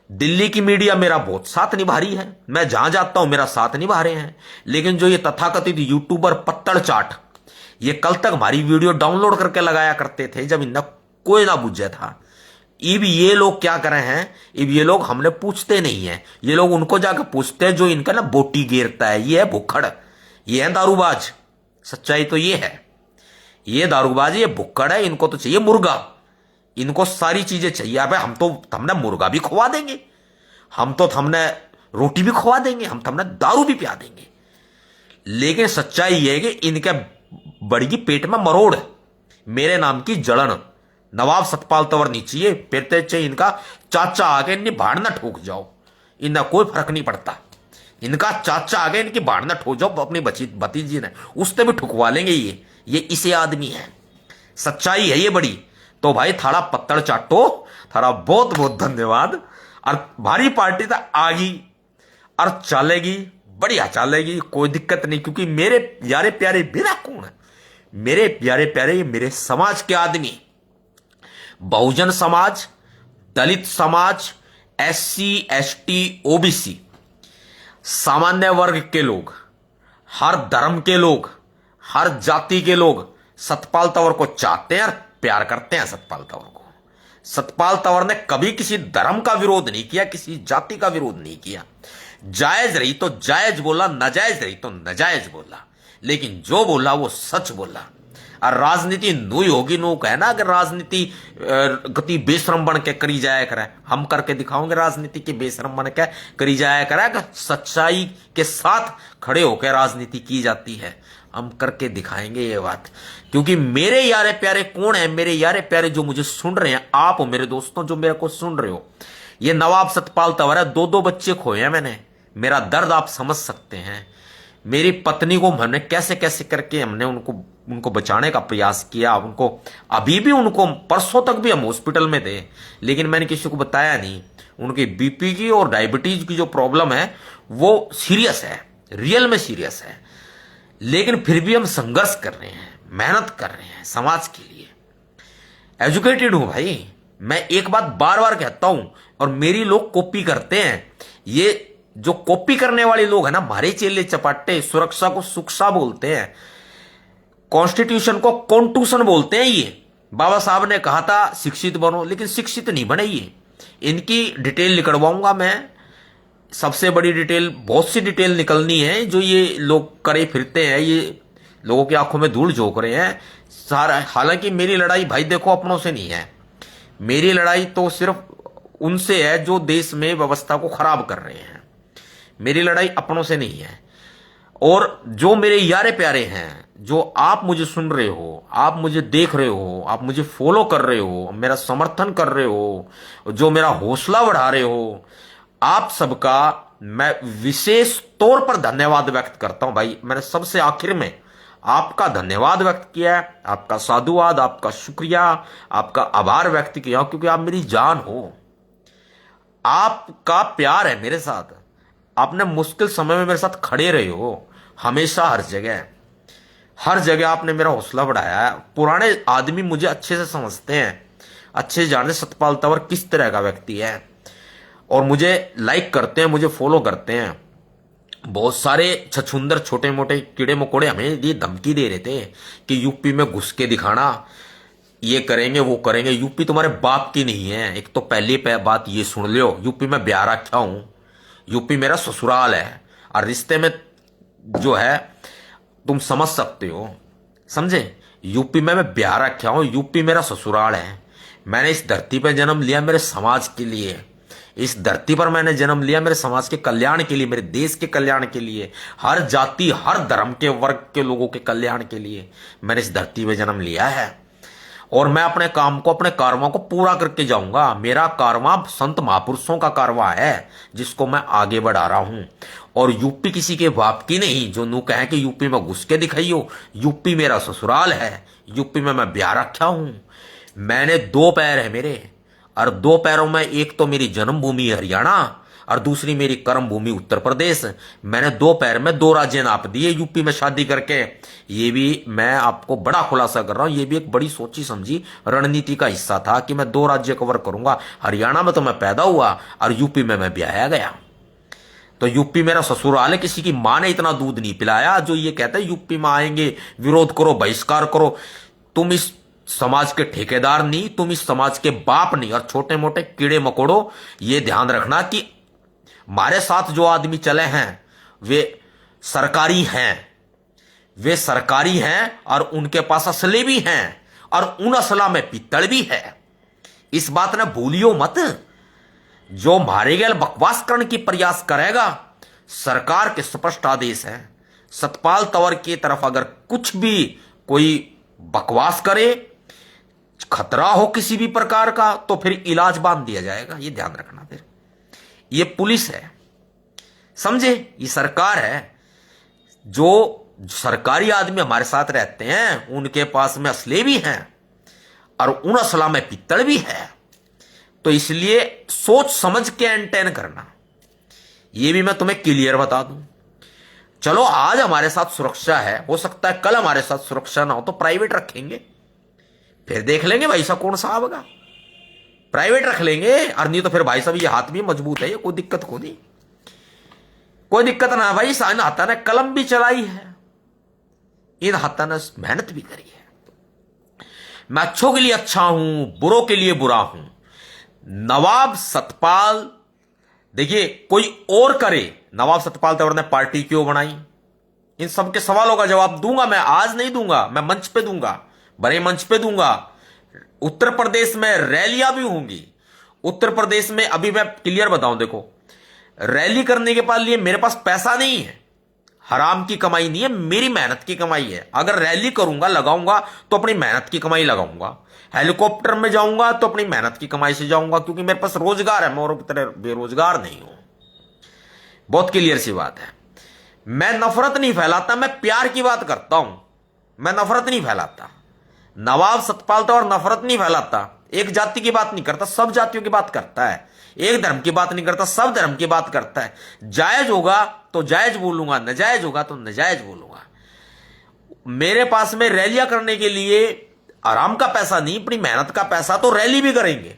Speaker 1: दिल्ली की मीडिया मेरा बहुत साथ निभा रही है, मैं जहां जाता हूं मेरा साथ निभा रहे हैं। लेकिन जो ये तथाकथित यूट्यूबर पत्तड़ चाट, ये कल तक हमारी वीडियो डाउनलोड करके लगाया करते थे जब इन्हें कोई ना बुझे था। अब ये लोग क्या कर रहे हैं, अब ये लोग हमने पूछते नहीं है, ये लोग उनको जाकर पूछते हैं जो इनका ना बोटी गिरता है। ये है भुक्खड़, ये है दारूबाज। सच्चाई तो ये है, ये दारूबाज, ये भुक्कड़ है। इनको तो चाहिए मुर्गा, इनको सारी चीजें चाहिए। अबे हम तो हमने मुर्गा भी खवा देंगे, हम तो हमने रोटी भी खवा देंगे, हम हमने दारू भी पिया देंगे। लेकिन सच्चाई ये है कि इनके बड़ी पेट में मरोड़, मेरे नाम की जड़न। नवाब सतपाल तंवर नहीं चाहिए, फिरते चाहिए इनका चाचा आगे इन्हें भाड़ना ठोक जाओ, इन्हें कोई फर्क नहीं पड़ता। इनका चाचा आगे इनकी भाड़ना ठोक जाओ, अपनी भतीजी ने उससे भी ठुकवा लेंगे। ये इसे आदमी है, सच्चाई है ये बड़ी। तो भाई थारा पत्तड़ चाटो, थारा बहुत बहुत धन्यवाद। और भारी पार्टी तो आगी और चलेगी, बढ़िया चलेगी, कोई दिक्कत नहीं। क्योंकि मेरे प्यारे प्यारे मेरा कौन है, मेरे प्यारे प्यारे मेरे समाज के आदमी, बहुजन समाज, दलित समाज, SC ST OBC, सामान्य वर्ग के लोग, हर धर्म के लोग, हर जाति के लोग सतपाल तंवर को चाहते हैं और प्यार करते हैं सतपाल तंवर को। सतपाल तंवर ने कभी किसी धर्म का विरोध नहीं किया, किसी जाति का विरोध नहीं किया। जायज रही तो जायज बोला, नाजायज रही तो नाजायज बोला, लेकिन जो बोला वो सच बोला। और राजनीति नू ही होगी, नू कहे ना अगर राजनीति गति बेशरम बन के करी जाया करे, हम करके दिखाओगे राजनीति के बेशरम बन के करी जाया करे। सच्चाई के साथ खड़े होकर राजनीति की जाती है, हम करके दिखाएंगे ये बात। क्योंकि मेरे यारे प्यारे कौन है, मेरे यारे प्यारे जो मुझे सुन रहे हैं, आप हो मेरे दोस्तों जो मेरे को सुन रहे हो, ये नवाब सतपाल तंवर है। 2 बच्चे खोए हैं मैंने, मेरा दर्द आप समझ सकते हैं। मेरी पत्नी को हमने कैसे कैसे करके हमने उनको बचाने का प्रयास किया। उनको अभी भी, उनको परसों तक भी हम हॉस्पिटल में थे, लेकिन मैंने किसी को बताया नहीं। उनकी BP की और डायबिटीज की जो प्रॉब्लम है वो सीरियस है, रियल में सीरियस है। लेकिन फिर भी हम संघर्ष कर रहे हैं, मेहनत कर रहे हैं समाज के लिए। एजुकेटेड हूं भाई, मैं एक बात बार बार कहता हूं और मेरी लोग कॉपी करते हैं। ये जो कॉपी करने वाले लोग हैं ना, हमारे चेले चपाटे, सुरक्षा को सुरक्षा बोलते हैं, कॉन्स्टिट्यूशन को कॉन्स्टिट्यूशन बोलते हैं। ये बाबा साहब ने कहा था शिक्षित बनो, लेकिन शिक्षित नहीं बने। ये इनकी डिटेल निकलवाऊंगा मैं, सबसे बड़ी डिटेल, बहुत सी डिटेल निकलनी है जो ये लोग करे फिरते हैं, ये लोगों की आंखों में धूल झोंक रहे हैं सारा। हालांकि मेरी लड़ाई भाई देखो अपनों से नहीं है, मेरी लड़ाई तो सिर्फ उनसे है जो देश में व्यवस्था को खराब कर रहे हैं। मेरी लड़ाई अपनों से नहीं है। और जो मेरे यारे प्यारे हैं, जो आप मुझे सुन रहे हो, आप मुझे देख रहे हो, आप मुझे फॉलो कर रहे हो, मेरा समर्थन कर रहे हो, जो मेरा हौसला बढ़ा रहे हो, आप सबका मैं विशेष तौर पर धन्यवाद व्यक्त करता हूं भाई। मैंने सबसे आखिर में आपका धन्यवाद व्यक्त किया है, आपका साधुवाद, आपका शुक्रिया, आपका आभार व्यक्त किया, क्योंकि आप मेरी जान हो। आपका प्यार है मेरे साथ, आपने मुश्किल समय में मेरे साथ खड़े रहे हो हमेशा, हर जगह आपने मेरा हौसला बढ़ाया है। पुराने आदमी मुझे अच्छे से समझते हैं, अच्छे से जानते सतपाल तंवर किस तरह का व्यक्ति है, और मुझे लाइक करते हैं, मुझे फॉलो करते हैं। बहुत सारे छछुंदर छोटे मोटे कीड़े मकोड़े हमें ये धमकी दे रहे थे कि यूपी में घुस के दिखाना, ये करेंगे वो करेंगे। यूपी तुम्हारे बाप की नहीं है, एक तो पहली बात ये सुन लो। यूपी में ब्याह रखा हूं, यूपी मेरा ससुराल है, और रिश्ते में जो है तुम समझ सकते हो, समझे। यूपी में मैं ब्याह रखा हूं, यूपी मेरा ससुराल है। मैंने इस धरती पर जन्म लिया मेरे समाज के लिए, इस धरती पर मैंने जन्म लिया मेरे समाज के कल्याण के लिए, मेरे देश के कल्याण के लिए, हर जाति हर धर्म के वर्ग के लोगों के कल्याण के लिए मैंने इस धरती पर जन्म लिया है। और मैं अपने काम को, अपने कारवां को पूरा करके जाऊंगा। मेरा कारवां संत महापुरुषों का कारवां है, जिसको मैं आगे बढ़ा रहा हूं। और यूपी किसी के बाप की नहीं जो नू कहे कि यूपी में घुस के दिखाइयो। यूपी मेरा ससुराल है, यूपी में मैं ब्याह रखा हूं। मैंने दो पैर है मेरे, और दो पैरों में एक तो मेरी जन्मभूमि हरियाणा और दूसरी मेरी कर्म भूमि उत्तर प्रदेश। मैंने दो पैर में दो राज्य नाप दिए यूपी में शादी करके। ये भी मैं आपको बड़ा खुलासा कर रहा हूं, ये भी एक बड़ी सोची समझी रणनीति का हिस्सा था कि मैं दो राज्य कवर करूंगा। हरियाणा में तो मैं पैदा हुआ और यूपी में मैं ब्याया गया। तो यूपी मेरा ससुराल है। किसी की मां ने इतना दूध नहीं पिलाया जो ये कहते हैं यूपी में आएंगे विरोध करो बहिष्कार करो। तुम इस समाज के ठेकेदार नहीं, तुम इस समाज के बाप नहीं। और छोटे मोटे कीड़े मकोड़ो, ये ध्यान रखना कि हमारे साथ जो आदमी चले हैं वे सरकारी हैं, वे सरकारी हैं और उनके पास असले भी हैं, और उन असला में पित्तल भी है। इस बात ने भूलियो मत। जो मारे गए बकवास करने की प्रयास करेगा, सरकार के स्पष्ट आदेश है, सतपाल तंवर की तरफ अगर कुछ भी कोई बकवास करे, खतरा हो किसी भी प्रकार का, तो फिर इलाज बांध दिया जाएगा। ये ध्यान रखना। फिर ये पुलिस है, समझे, ये सरकार है। जो सरकारी आदमी हमारे साथ रहते हैं उनके पास में असले भी हैं और उन असला में पित्तल भी है। तो इसलिए सोच समझ के एंटेन करना। ये भी मैं तुम्हें क्लियर बता दूं। चलो आज हमारे साथ सुरक्षा है, हो सकता है कल हमारे साथ सुरक्षा ना हो तो प्राइवेट रखेंगे, फिर देख लेंगे भाई साहब कौन सा आएगा, प्राइवेट रख लेंगे। और नहीं तो फिर भाई साहब ये हाथ भी मजबूत है, ये कोई दिक्कत को नहीं, कोई दिक्कत ना भाई। इन हाथा ने कलम भी चलाई है, इन हाथा ने मेहनत भी करी है। मैं अच्छों के लिए अच्छा हूं, बुरों के लिए बुरा हूं। नवाब सतपाल, देखिए कोई और करे, नवाब सतपाल तंवर ने पार्टी क्यों बनाई, इन सबके सवालों का जवाब दूंगा मैं। आज नहीं दूंगा, मैं मंच पे दूंगा, बड़े मंच पे दूंगा। उत्तर प्रदेश में रैलियां भी होंगी। उत्तर प्रदेश में अभी मैं क्लियर बताऊं, देखो रैली करने के लिए मेरे पास पैसा नहीं है, हराम की कमाई नहीं है, मेरी मेहनत की कमाई है। अगर रैली करूंगा लगाऊंगा तो अपनी मेहनत की कमाई लगाऊंगा। हेलीकॉप्टर में जाऊंगा तो अपनी मेहनत की कमाई से जाऊंगा, क्योंकि मेरे पास रोजगार है, मैं और की तरह बेरोजगार नहीं हूं। बहुत क्लियर सी बात है। मैं नफरत नहीं फैलाता, मैं प्यार की बात करता हूं, मैं नफरत नहीं फैलाता। नवाब सतपाल तंवर नफरत नहीं फैलाता, एक जाति की बात नहीं करता, सब जातियों की बात करता है। एक धर्म की बात नहीं करता, सब धर्म की बात करता है। जायज होगा तो जायज बोलूंगा, नाजायज होगा तो नाजायज बोलूंगा। मेरे पास में रैलियां करने के लिए आराम का पैसा नहीं, अपनी मेहनत का पैसा, तो रैली भी करेंगे।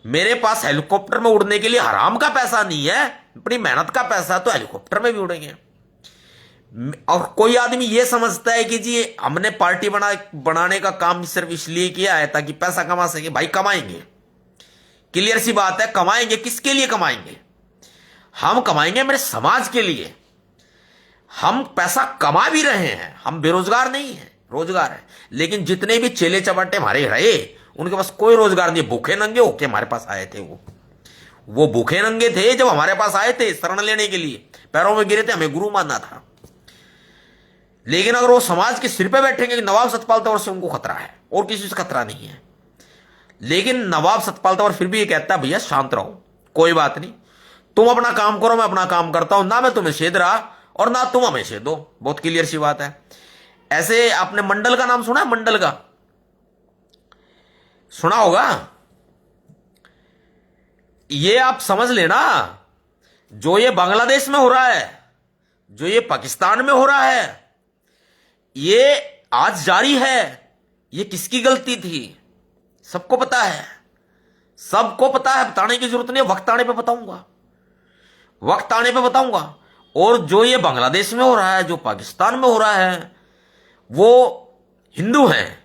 Speaker 1: मेरे पास हेलीकॉप्टर में उड़ने के लिए हराम का पैसा नहीं है, अपनी मेहनत का पैसा, तो हेलीकॉप्टर में भी उड़ेंगे। और कोई आदमी यह समझता है कि जी हमने पार्टी बनाने का काम सिर्फ इसलिए किया है ताकि पैसा कमा सके। भाई कमाएंगे, क्लियर सी बात है, कमाएंगे। किसके लिए कमाएंगे? हम कमाएंगे मेरे समाज के लिए। हम पैसा कमा भी रहे हैं, हम बेरोजगार नहीं है, रोजगार है। लेकिन जितने भी चेले चपाटे हमारे रहे, उनके पास कोई रोजगार नहीं, भूखे नंगे होके हमारे पास आए थे। वो वो भूखे नंगे थे जब हमारे पास आए थे शरण लेने के लिए, पैरों में गिरे थे, हमें गुरु मानना था। लेकिन अगर वो समाज के सिर पे बैठेंगे कि नवाब सतपाल तंवर से उनको खतरा है और किसी से खतरा नहीं है, लेकिन नवाब सतपाल तंवर फिर भी ये कहता है भैया शांत रहो, कोई बात नहीं, तुम अपना काम करो, मैं अपना काम करता हूं, ना मैं तुम्हें सेध रहा और ना तुम हमें सेध दो। बहुत क्लियर सी बात है। ऐसे आपने मंडल का नाम सुना है? मंडल का सुना होगा। ये आप समझ लेना, जो ये बांग्लादेश में हो रहा है, जो ये पाकिस्तान में हो रहा है, ये आज जारी है, ये किसकी गलती थी सबको पता है, सबको पता है, बताने की जरूरत नहीं है, वक्त आने पे बताऊंगा, वक्त आने पे बताऊंगा। और जो ये बांग्लादेश में हो रहा है, जो पाकिस्तान में हो रहा है, वो हिंदू हैं,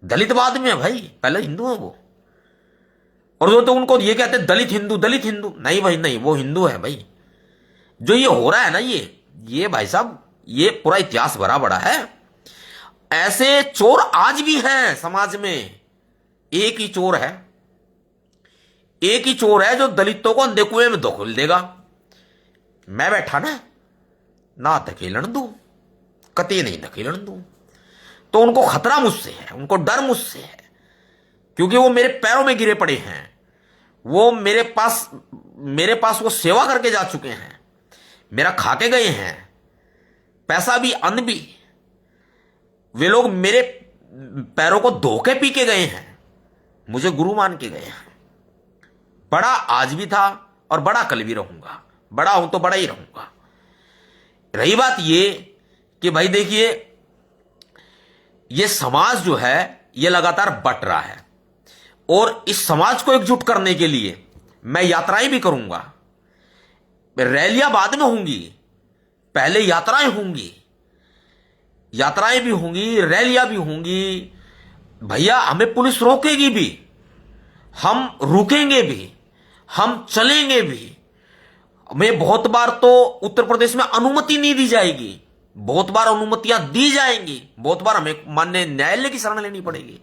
Speaker 1: दलित बाद में है भाई, पहले हिंदू है वो। और जो तो उनको ये कहते हैं दलित हिंदू, दलित हिंदू, नहीं भाई नहीं, वो हिंदू है भाई। जो ये हो रहा है ना, ये भाई साहब, ये पूरा इतिहास भरा बड़ा है। ऐसे चोर आज भी हैं समाज में। एक ही चोर है, एक ही चोर है जो दलितों को अंधे कुएं में धकेल देगा। मैं बैठा ना धकेलन दूं, कतई नहीं धकेलन दूं। तो उनको खतरा मुझसे है, उनको डर मुझसे है, क्योंकि वो मेरे पैरों में गिरे पड़े हैं, वो मेरे पास वो सेवा करके जा चुके हैं, मेरा खा के गए हैं, पैसा भी अन्न भी। वे लोग मेरे पैरों को धो के पी के गए हैं, मुझे गुरु मान के गए हैं। बड़ा आज भी था और बड़ा कल भी रहूंगा, बड़ा हूं तो बड़ा ही रहूंगा। रही बात ये कि भाई देखिए, ये समाज जो है ये लगातार बट रहा है, और इस समाज को एकजुट करने के लिए मैं यात्राएं भी करूंगा। रैलियां बाद में होंगी, पहले यात्राएं होंगी, यात्राएं भी होंगी, रैलियां भी होंगी। भैया हमें पुलिस रोकेगी भी, हम रुकेंगे भी, हम चलेंगे भी। हमें बहुत बार तो उत्तर प्रदेश में अनुमति नहीं दी जाएगी, बहुत बार अनुमतियां दी जाएंगी, बहुत बार हमें माननीय न्यायालय की शरण लेनी पड़ेगी।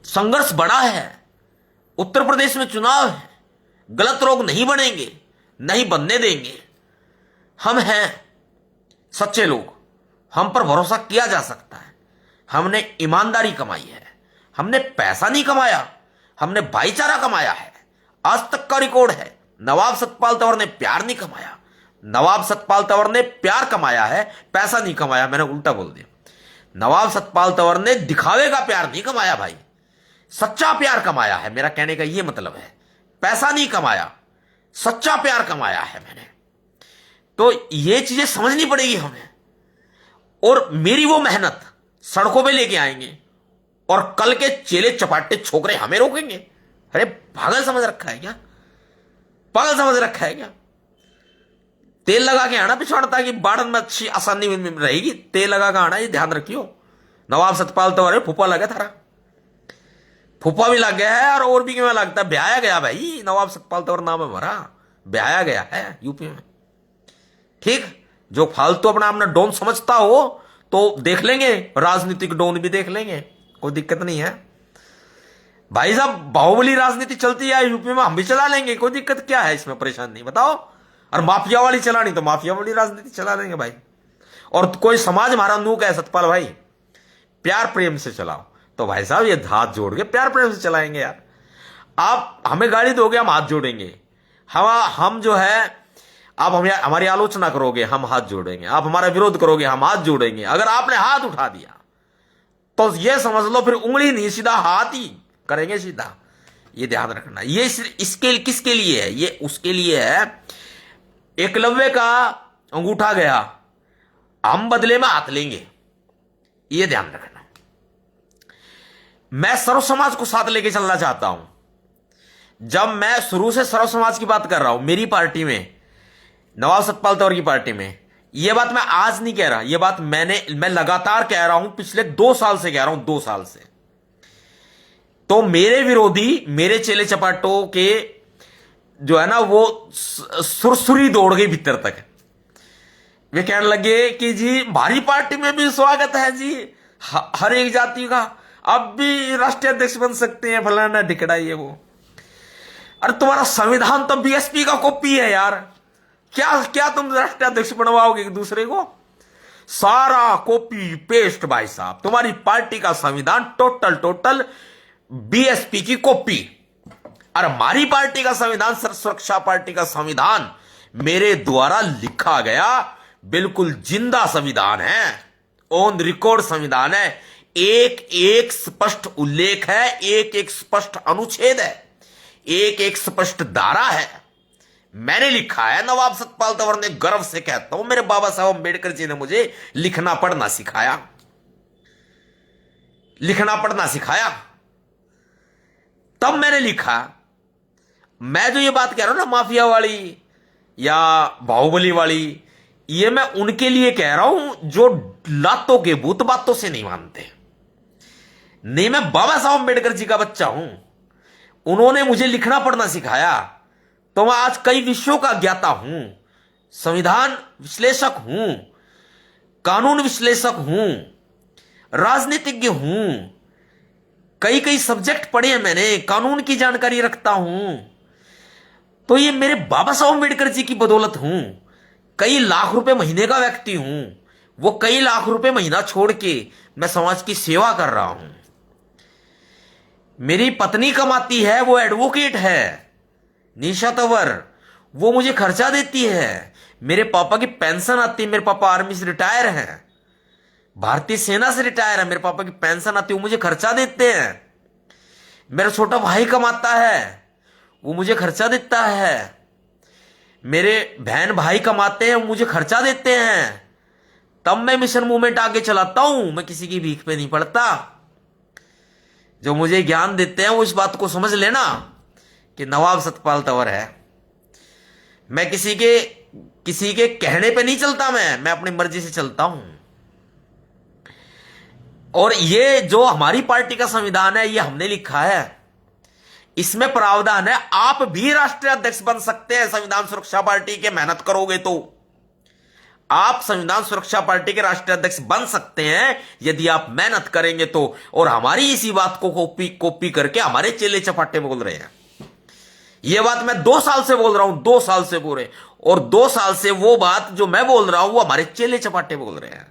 Speaker 1: संघर्ष बड़ा है, उत्तर प्रदेश में चुनाव है, गलत लोग नहीं बनेंगे, नहीं बनने देंगे। हम हैं सच्चे लोग, हम पर भरोसा किया जा सकता है। हमने ईमानदारी कमाई है, हमने पैसा नहीं कमाया, हमने भाईचारा कमाया है। आज तक का रिकॉर्ड है। नवाब सतपाल तंवर ने प्यार नहीं कमाया, नवाब सतपाल तंवर ने प्यार कमाया है, पैसा नहीं कमाया। मैंने उल्टा बोल दिया। नवाब सतपाल तंवर ने दिखावे का प्यार नहीं कमाया भाई, सच्चा प्यार कमाया है। मेरा कहने का यह मतलब है, पैसा नहीं कमाया, सच्चा प्यार कमाया है मैंने। तो ये चीजें समझनी पड़ेगी हमें। और मेरी वो मेहनत सड़कों पे लेके आएंगे, और कल के चेले चपाटे छोकरे हमें रोकेंगे। अरे पागल समझ रखा है क्या? पागल समझ रखा है क्या? तेल लगा के आना पिछवाड़, ताकि बाढ़ में अच्छी आसानी रहेगी। तेल लगा के आना, ये ध्यान रखियो। नवाब सतपाल तंवर फूफा लगा थारा, फूफा भी लग गया है, और भी क्यों लगता है, ब्याया गया भाई। नवाब सतपाल तंवर नाम है हमारा, ब्याया गया है यूपी में। ठीक, जो फालतू अपना अपना डॉन समझता हो तो देख लेंगे, राजनीतिक डॉन भी देख लेंगे, कोई दिक्कत नहीं है भाई साहब। बाहुबली राजनीति चलती है यूपी में, हम भी चला लेंगे, कोई दिक्कत क्या है इसमें, परेशान नहीं, बताओ। और माफिया वाली चलानी तो माफिया वाली राजनीति चला लेंगे भाई। और कोई समाज हमारा नूक है सतपाल भाई, प्यार प्रेम से चलाओ, तो भाई साहब ये हाथ जोड़ के प्यार प्रेम से चलाएंगे यार। आप हमें गाली दोगे, हम हाथ जोड़ेंगे। हम जो है, आप हमारी आलोचना करोगे, हम हाथ जोड़ेंगे। आप हमारा विरोध करोगे, हम हाथ जोड़ेंगे। अगर आपने हाथ उठा दिया तो ये समझ लो फिर उंगली नहीं, सीधा हाथ ही करेंगे सीधा। ये ध्यान रखना। ये इसके किसके लिए है? ये उसके लिए है, एकलव्य का अंगूठा गया, हम बदले में हाथ लेंगे। ये ध्यान रखना। मैं सर्व समाज को साथ लेके चलना चाहता हूं। जब मैं शुरू से सर्व समाज की बात कर रहा हूं, मेरी पार्टी में, नवाब सतपाल तंवर की पार्टी में, यह बात मैं आज नहीं कह रहा, यह बात मैं लगातार कह रहा हूं, पिछले 2 साल से कह रहा हूं, 2 साल से। तो मेरे विरोधी, मेरे चेले चपाटों के जो है ना, वो सुरसुरी दौड़ गई भीतर तक। वे कहने लगे कि जी भारी पार्टी में भी स्वागत है जी, हर एक जाति का, अब भी राष्ट्रीय अध्यक्ष बन सकते हैं, फलाना ढिकड़ा ये वो। अरे तुम्हारा संविधान तो बीएसपी का कॉपी है यार। क्या क्या तुम राष्ट्रीय अध्यक्ष बनवाओगे एक दूसरे को? सारा कॉपी पेस्ट भाई साहब। तुम्हारी पार्टी का संविधान टोटल बीएसपी की कॉपी। और हमारी पार्टी का संविधान, सुरक्षा पार्टी का संविधान मेरे द्वारा लिखा गया बिल्कुल जिंदा संविधान है, ऑन रिकॉर्ड संविधान है। एक एक स्पष्ट उल्लेख है, एक एक स्पष्ट अनुच्छेद है, एक एक स्पष्ट धारा है। मैंने लिखा है। नवाब सतपाल तंवर ने, गर्व से कहता हूं, मेरे बाबा साहब अंबेडकर जी ने मुझे लिखना पढ़ना सिखाया, लिखना पढ़ना सिखाया, तब मैंने लिखा। मैं जो ये बात कह रहा हूं ना माफिया वाली या बाहुबली वाली, ये मैं उनके लिए कह रहा हूं जो लातों के भूत बातों से नहीं मानते। नहीं, मैं बाबा साहब अंबेडकर जी का बच्चा हूं, उन्होंने मुझे लिखना पढ़ना सिखाया, तो मैं आज कई विषयों का ज्ञाता हूं, संविधान विश्लेषक हूं, कानून विश्लेषक हूं, राजनीतिज्ञ हूं, कई कई सब्जेक्ट पढ़े हैं मैंने, कानून की जानकारी रखता हूं। तो ये मेरे बाबा साहब अंबेडकर जी की बदौलत हूं। कई लाख रुपए महीने का व्यक्ति हूं, वो कई लाख रुपए महीना छोड़ के मैं समाज की सेवा कर रहा हूं। मेरी पत्नी कमाती है, वो एडवोकेट है निशा तंवर, वो मुझे खर्चा देती है। मेरे पापा की पेंशन आती है, मेरे पापा आर्मी से रिटायर हैं, भारतीय सेना से रिटायर है, मेरे पापा की पेंशन आती है, वो मुझे खर्चा देते हैं। मेरा छोटा भाई कमाता है, वो मुझे खर्चा देता है। मेरे बहन भाई कमाते हैं, वो मुझे खर्चा देते हैं। तब मैं मिशन मूवमेंट आगे चलाता हूं, मैं किसी की भीख पे नहीं पड़ता। जो मुझे ज्ञान देते हैं वो इस बात को समझ लेना कि नवाब सतपाल तंवर है। मैं किसी के कहने पे नहीं चलता, मैं अपनी मर्जी से चलता हूं। और ये जो हमारी पार्टी का संविधान है, ये हमने लिखा है, इसमें प्रावधान है आप भी राष्ट्रीय अध्यक्ष बन सकते हैं संविधान सुरक्षा पार्टी के, मेहनत करोगे तो आप संविधान सुरक्षा पार्टी के राष्ट्रीय अध्यक्ष बन सकते हैं, यदि आप मेहनत करेंगे तो। और हमारी इसी बात को कॉपी करके हमारे चेले चपाटे बोल रहे हैं। यह बात मैं 2 साल से बोल रहा हूं, 2 साल से बोल रहे, और 2 साल से वो बात जो मैं बोल रहा हूं वो हमारे चेले चपाटे बोल रहे हैं।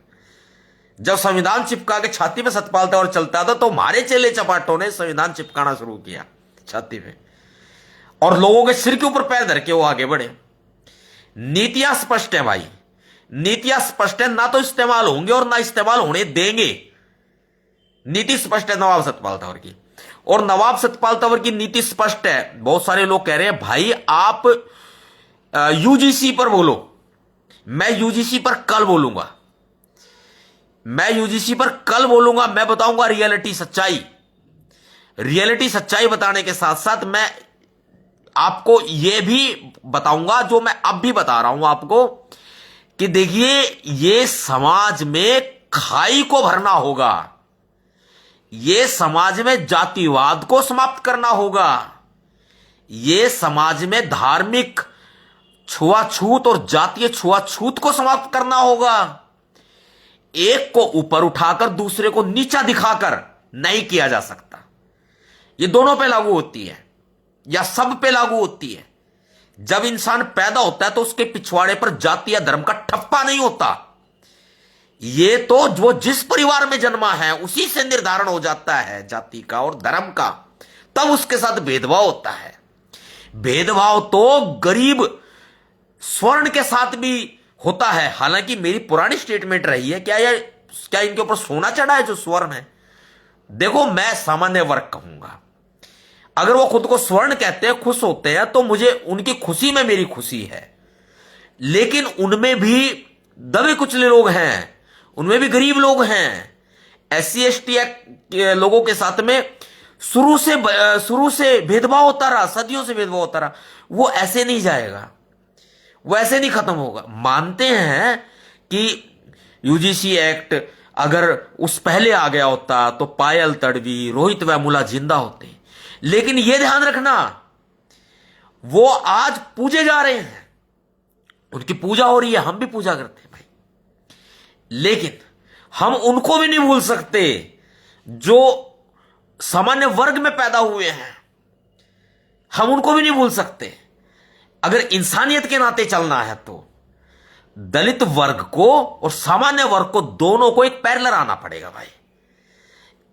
Speaker 1: जब संविधान चिपका के छाती पे सतपाल तंवर चलता था तो हमारे चेले चपाटों ने संविधान चिपकाना शुरू किया छाती पे, और लोगों के सिर के ऊपर पैर धर के वो आगे बढ़े। नीतियां स्पष्ट है भाई, नीतियां स्पष्ट है, ना तो इस्तेमाल होंगे और ना इस्तेमाल होने देंगे। नीति स्पष्ट है नवाब सतपाल तंवर की, और नवाब सतपाल तंवर की नीति स्पष्ट है। बहुत सारे लोग कह रहे हैं भाई आप यूजीसी पर बोलो, मैं यूजीसी पर कल बोलूंगा, मैं यूजीसी पर कल बोलूंगा। मैं बताऊंगा रियलिटी सच्चाई, रियलिटी सच्चाई बताने के साथ साथ मैं आपको यह भी बताऊंगा जो मैं अब भी बता रहा हूं आपको, कि देखिए ये समाज में खाई को भरना होगा, ये समाज में जातिवाद को समाप्त करना होगा, ये समाज में धार्मिक छुआछूत और जातीय छुआछूत को समाप्त करना होगा। एक को ऊपर उठाकर दूसरे को नीचा दिखाकर नहीं किया जा सकता। ये दोनों पे लागू होती है या सब पे लागू होती है। जब इंसान पैदा होता है तो उसके पिछवाड़े पर जाति या धर्म का ठप्पा नहीं होता। ये तो वो जिस परिवार में जन्मा है उसी से निर्धारण हो जाता है जाति का और धर्म का, तब उसके साथ भेदभाव होता है। भेदभाव तो गरीब स्वर्ण के साथ भी होता है। हालांकि मेरी पुरानी स्टेटमेंट रही है, क्या इनके ऊपर सोना चढ़ा है जो स्वर्ण है? देखो मैं सामान्य वर्ग कहूंगा, अगर वो खुद को स्वर्ण कहते हैं, खुश होते हैं, तो मुझे उनकी खुशी में मेरी खुशी है। लेकिन उनमें भी दबे कुचले लोग हैं, उनमें भी गरीब लोग हैं। SC ST लोगों के साथ में शुरू से भेदभाव होता रहा, सदियों से भेदभाव होता रहा। वो ऐसे नहीं जाएगा, वो ऐसे नहीं खत्म होगा। मानते हैं कि यूजीसी एक्ट अगर उस पहले आ गया होता तो पायल तड़वी, रोहित वेमुला जिंदा होते। लेकिन यह ध्यान रखना, वो आज पूजे जा रहे हैं, उनकी पूजा हो रही है, हम भी पूजा करते हैं भाई। लेकिन हम उनको भी नहीं भूल सकते जो सामान्य वर्ग में पैदा हुए हैं, हम उनको भी नहीं भूल सकते। अगर इंसानियत के नाते चलना है तो दलित वर्ग को और सामान्य वर्ग को दोनों को एक पैरेलल आना पड़ेगा भाई।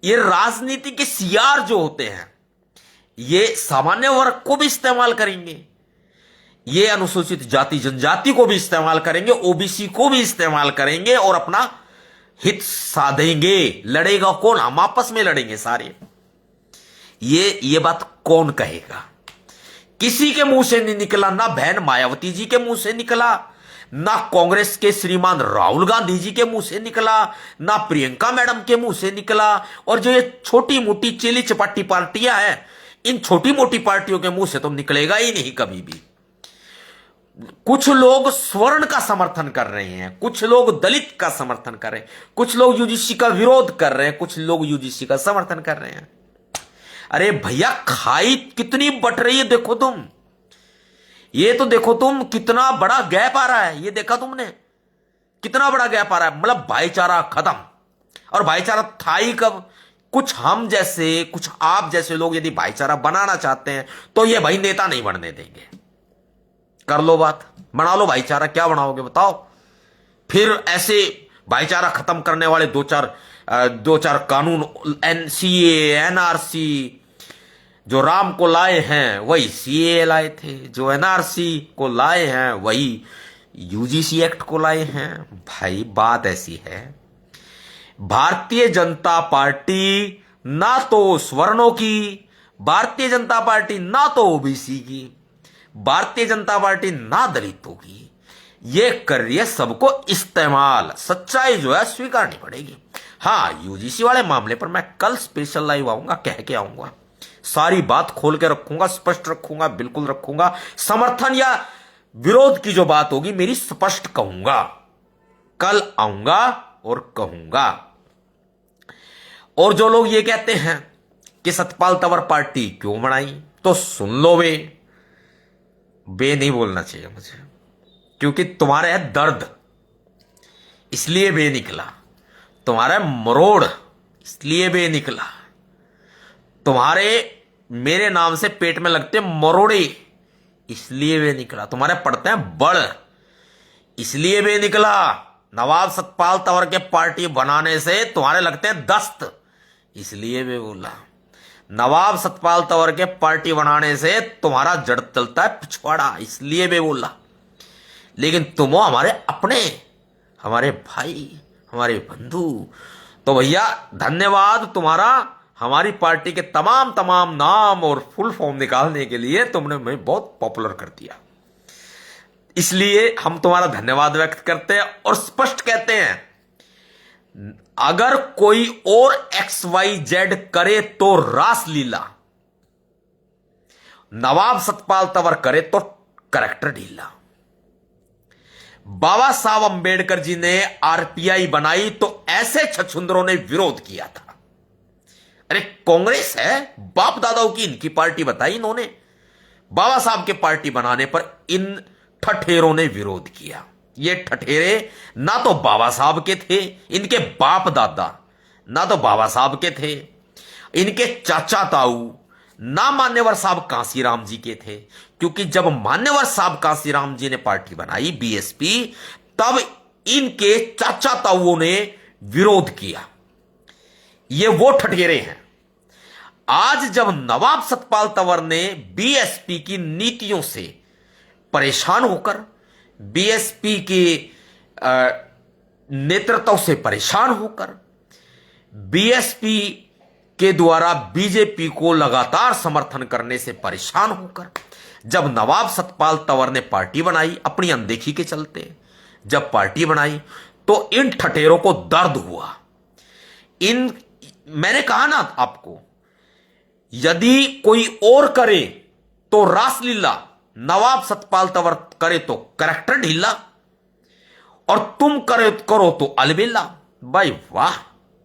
Speaker 1: ये राजनीति के सियार जो होते हैं ये सामान्य वर्ग को भी इस्तेमाल करेंगे, ये अनुसूचित जाति जनजाति को भी इस्तेमाल करेंगे, ओबीसी को भी इस्तेमाल करेंगे और अपना हित साधेंगे। लड़ेगा कौन? हम आपस में लड़ेंगे सारे। ये बात कौन कहेगा? किसी के मुंह से नहीं निकला, ना बहन मायावती जी के मुंह से निकला, ना कांग्रेस के श्रीमान राहुल गांधी जी के मुंह से निकला, ना प्रियंका मैडम के मुंह से निकला। और जो ये छोटी मोटी चिली चपाटी पार्टियां हैं, इन छोटी मोटी पार्टियों के मुंह से तो निकलेगा ही नहीं कभी भी। कुछ लोग स्वर्ण का समर्थन कर रहे हैं, कुछ लोग दलित का समर्थन कर रहे हैं, कुछ लोग यूजीसी का विरोध कर रहे हैं, कुछ लोग यूजीसी का समर्थन कर रहे हैं। अरे भैया खाई कितनी बट रही है देखो तुम, ये तो देखो तुम कितना बड़ा गैप आ रहा है। ये देखा तुमने कितना बड़ा गैप आ रहा है? मतलब भाईचारा खत्म। और भाईचारा था ही कब? कुछ हम जैसे, कुछ आप जैसे लोग यदि भाईचारा बनाना चाहते हैं तो ये भाई नेता नहीं बनने देंगे। कर लो बात, बना लो भाईचारा। क्या बनाओगे बताओ? फिर ऐसे भाईचारा खत्म करने वाले दो चार कानून, एनसीए, एनआरसी जो राम को लाए हैं वही सीए लाए थे, जो एनआरसी को लाए हैं वही यूजीसी एक्ट को लाए हैं। भाई बात ऐसी है, भारतीय जनता पार्टी ना तो स्वर्णों की, भारतीय जनता पार्टी ना तो ओबीसी की, भारतीय जनता पार्टी ना दलितों की, ये कर रही है सबको इस्तेमाल। सच्चाई जो है स्वीकारनी पड़ेगी। हाँ, यूजीसी वाले मामले पर मैं कल स्पेशल लाइव आऊंगा, कह के आऊंगा, सारी बात खोल के रखूंगा, स्पष्ट रखूंगा, बिल्कुल रखूंगा। समर्थन या विरोध की जो बात होगी मेरी स्पष्ट कहूंगा, कल आऊंगा और कहूंगा। और जो लोग ये कहते हैं कि सतपाल तंवर पार्टी क्यों बनाई, तो सुन लो बे नहीं बोलना चाहिए मुझे, क्योंकि तुम्हारे है दर्द इसलिए बे निकला, तुम्हारा मरोड़ इसलिए बे निकला, तुम्हारे मेरे नाम से पेट में लगते मरोड़े इसलिए बे निकला, तुम्हारे पड़ते हैं बड़ इसलिए बे निकला। नवाब सतपाल तंवर के पार्टी बनाने से तुम्हारे लगते हैं दस्त इसलिए बे बोला। नवाब सतपाल तंवर के पार्टी बनाने से तुम्हारा जड़ चलता है पिछवाड़ा इसलिए बे बोला। लेकिन तुम हो हमारे अपने, हमारे भाई, हमारे बंधु। तो भैया धन्यवाद तुम्हारा, हमारी पार्टी के तमाम नाम और फुल फॉर्म निकालने के लिए तुमने हमें बहुत पॉपुलर कर दिया, इसलिए हम तुम्हारा धन्यवाद व्यक्त करते हैं और स्पष्ट कहते हैं, अगर कोई और XYZ करे तो रासलीला, नवाब सतपाल तंवर करे तो करेक्टर ढीला। बाबा साहब अंबेडकर जी ने आरपीआई बनाई तो ऐसे छछुंदरों ने विरोध किया था। अरे कांग्रेस है, बाप दादाओं की इनकी पार्टी बताई इन्होंने, बाबा साहब के पार्टी बनाने पर इन ठठेरों ने विरोध किया। ये ठठेरे ना तो बाबा साहब के थे, इनके बाप दादा ना तो बाबा साहब के थे, इनके चाचा ताऊ ना मान्यवर साहब कांसीराम जी के थे, क्योंकि जब मान्यवर साहब कांसीराम जी ने पार्टी बनाई बीएसपी, तब इनके चाचा ताऊओं ने विरोध किया। ये वो ठठेरे हैं। आज जब नवाब सतपाल तंवर ने बीएसपी की नीतियों से परेशान होकर, बीएसपी के नेतृत्व से परेशान होकर, बीएसपी के द्वारा बीजेपी को लगातार समर्थन करने से परेशान होकर, जब नवाब सतपाल तंवर ने पार्टी बनाई अपनी अनदेखी के चलते, जब पार्टी बनाई तो इन ठठेरों को दर्द हुआ। मैंने कहा ना आपको, यदि कोई और करे तो रासलीला, नवाब सतपाल तंवर करे तो करेक्टर ढीला, और तुम करो तो अलबेला। भाई वाह,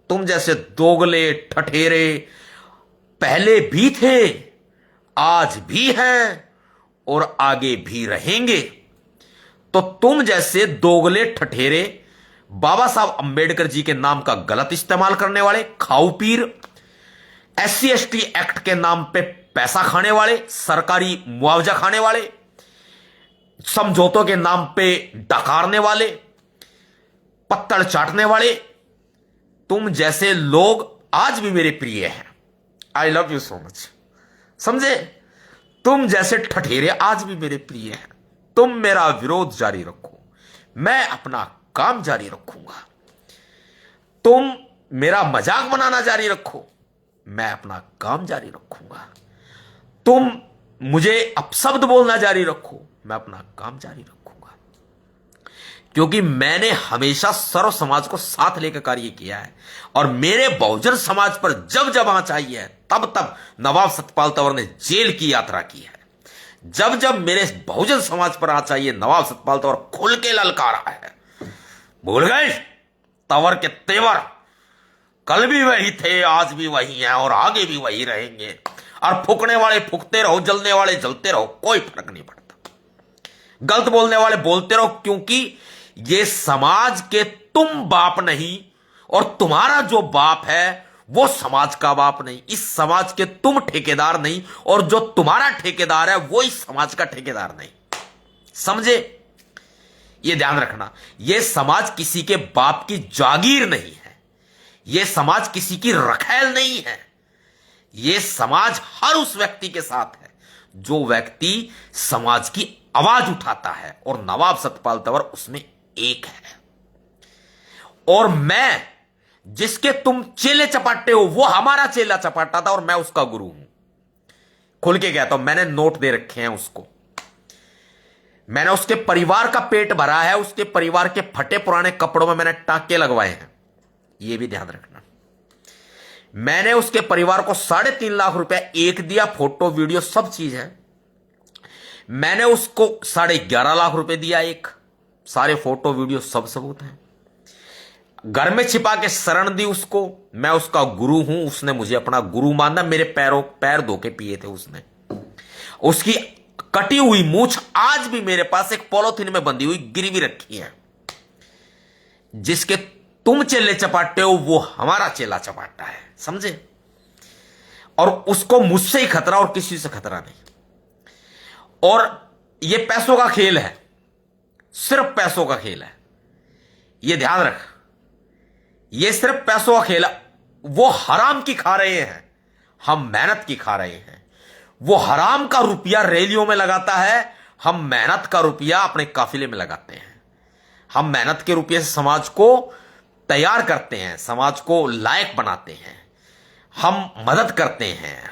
Speaker 1: तुम जैसे दोगले ठठेरे पहले भी थे, आज भी हैं और आगे भी रहेंगे। तो तुम जैसे दोगले ठठेरे बाबा साहब अंबेडकर जी के नाम का गलत इस्तेमाल करने वाले खाऊ पीर, SC/ST एक्ट के नाम पे पैसा खाने वाले, सरकारी मुआवजा खाने वाले, समझौतों के नाम पे डकारने वाले, पत्तड़ चाटने वाले, तुम जैसे लोग आज भी मेरे प्रिय हैं। I love you so much. समझे? तुम जैसे ठठेरे आज भी मेरे प्रिय हैं। तुम मेरा विरोध जारी रखो, मैं अपना काम जारी रखूंगा। तुम मेरा मजाक बनाना जारी रखो, मैं अपना काम जारी रखूंगा। तुम मुझे अपशब्द बोलना जारी रखो, मैं अपना काम जारी रखूंगा। क्योंकि मैंने हमेशा सर्व समाज को साथ लेकर कार्य किया है और मेरे बहुजन समाज पर जब जब आंच आई है तब तब नवाब सतपाल तंवर ने जेल की यात्रा की है। जब जब मेरे बहुजन समाज पर आंच आई है, नवाब सतपाल तंवर खुल के ललकारा है। भूल गए तंवर के तेवर? कल भी वही थे, आज भी वही हैं और आगे भी वही रहेंगे। और फूकने वाले फूकते रहो, जलने वाले जलते रहो, कोई फर्क नहीं पड़ता। गलत बोलने वाले बोलते रहो, क्योंकि ये समाज के तुम बाप नहीं और तुम्हारा जो बाप है वो समाज का बाप नहीं। इस समाज के तुम ठेकेदार नहीं और जो तुम्हारा ठेकेदार है वो इस समाज का ठेकेदार नहीं। समझे? ये ध्यान रखना, ये समाज किसी के बाप की जागीर नहीं है, ये समाज किसी की रखैल नहीं है। ये समाज हर उस व्यक्ति के साथ है जो व्यक्ति समाज की आवाज उठाता है और नवाब सतपाल तंवर उसमें एक है। और मैं जिसके तुम चेले चपाटे हो वो हमारा चेला चपाटा था और मैं उसका गुरु हूं। खुल के कहता हूं, मैंने नोट दे रखे हैं उसको, मैंने उसके परिवार का पेट भरा है, उसके परिवार के फटे पुराने कपड़ों में मैंने टांके लगवाए हैं। यह भी ध्यान रखना। मैंने उसके परिवार को 3.5 लाख रुपया एक दिया, फोटो वीडियो सब चीज है। मैंने उसको 11.5 लाख रुपए दिया एक, सारे फोटो वीडियो सब सबूत हैं। घर में छिपा के शरण दी उसको, मैं उसका गुरु हूं, उसने मुझे अपना गुरु माना। मेरे पैर धो के पिए थे उसने। उसकी कटी हुई मूछ आज भी मेरे पास एक पॉलिथीन में बंधी हुई गिरवी रखी है। जिसके तुम चेले चपाटे हो वो हमारा चेला चपाटा है। समझे? और उसको मुझसे ही खतरा और किसी से खतरा नहीं। और ये पैसों का खेल है, सिर्फ पैसों का खेल है। ये ध्यान रख, ये सिर्फ पैसों का खेल है। वो हराम की खा रहे हैं, हम मेहनत की खा रहे हैं। वो हराम का रुपया रैलियों में लगाता है, हम मेहनत का रुपया अपने काफिले में लगाते हैं। हम मेहनत के रुपये से समाज को तैयार करते हैं, समाज को लायक बनाते हैं, हम मदद करते हैं,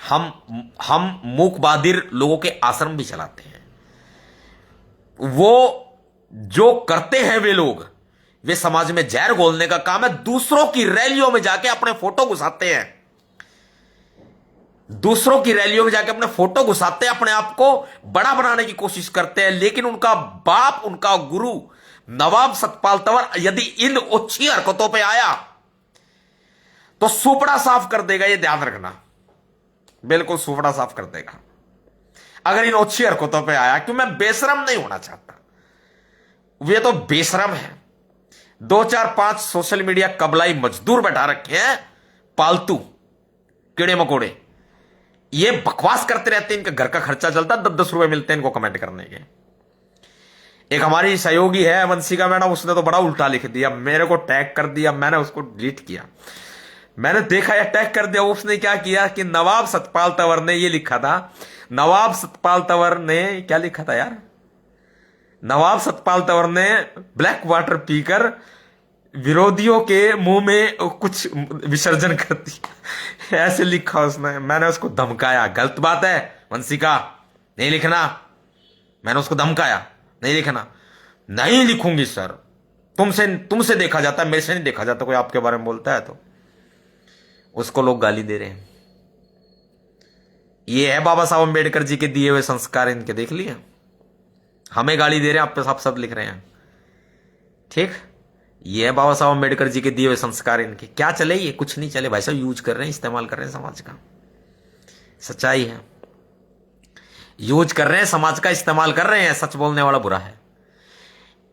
Speaker 1: हम मूक बाधिर लोगों के आश्रम भी चलाते हैं। वो जो करते हैं वे समाज में जहर घोलने का काम है। दूसरों की रैलियों में जाके अपने फोटो घुसाते हैं, दूसरों की रैलियों में जाके अपने फोटो घुसाते हैं, अपने आप को बड़ा बनाने की कोशिश करते हैं। लेकिन उनका बाप, उनका गुरु नवाब सतपाल तंवर यदि इन ओछी हरकतों पे आया तो सुपड़ा साफ कर देगा। ये ध्यान रखना, बिल्कुल सुपड़ा साफ कर देगा अगर इन ओछी हरकतों पे आया। क्यों? मैं बेशरम नहीं होना चाहता, वे तो बेशरम है। 2 4 5 सोशल मीडिया कबलाई मजदूर बैठा रखे हैं, पालतू कीड़े मकोड़े। ये बकवास करते रहते हैं, इनका घर का खर्चा चलता, 10-10 रुपए मिलते हैं इनको कमेंट करने के। एक हमारी सहयोगी है वंशिका मैडम, उसने तो बड़ा उल्टा लिख दिया, मेरे को टैग कर दिया, मैंने उसको डिलीट किया। मैंने देखा या टैग कर दिया, उसने क्या किया कि नवाब सतपाल तंवर ने ये लिखा था, नवाब सतपाल तंवर ने क्या लिखा था यार, नवाब सतपाल तंवर ने ब्लैक वाटर पीकर विरोधियों के मुंह में कुछ विसर्जन कर दिया, ऐसे लिखा उसने। मैंने उसको धमकाया, गलत बात है वंशिका, नहीं लिखना। मैंने उसको धमकाया, नहीं लिखना। नहीं लिखूंगी सर, तुमसे देखा जाता है, मेरे से नहीं देखा जाता। कोई आपके बारे में बोलता है तो उसको लोग गाली दे रहे हैं। ये है बाबा साहब अम्बेडकर जी के दिए हुए संस्कार, इनके देख लिए। हमें गाली दे रहे हैं, आप पे सब सब लिख रहे हैं। ठीक, ये है बाबा साहब अम्बेडकर जी के दिए हुए संस्कार इनके। क्या चले? ये कुछ नहीं चले भाई साहब, यूज कर रहे हैं, इस्तेमाल कर रहे हैं समाज का। सच्चाई है, यूज कर रहे हैं समाज का, इस्तेमाल कर रहे हैं। सच बोलने वाला बुरा है।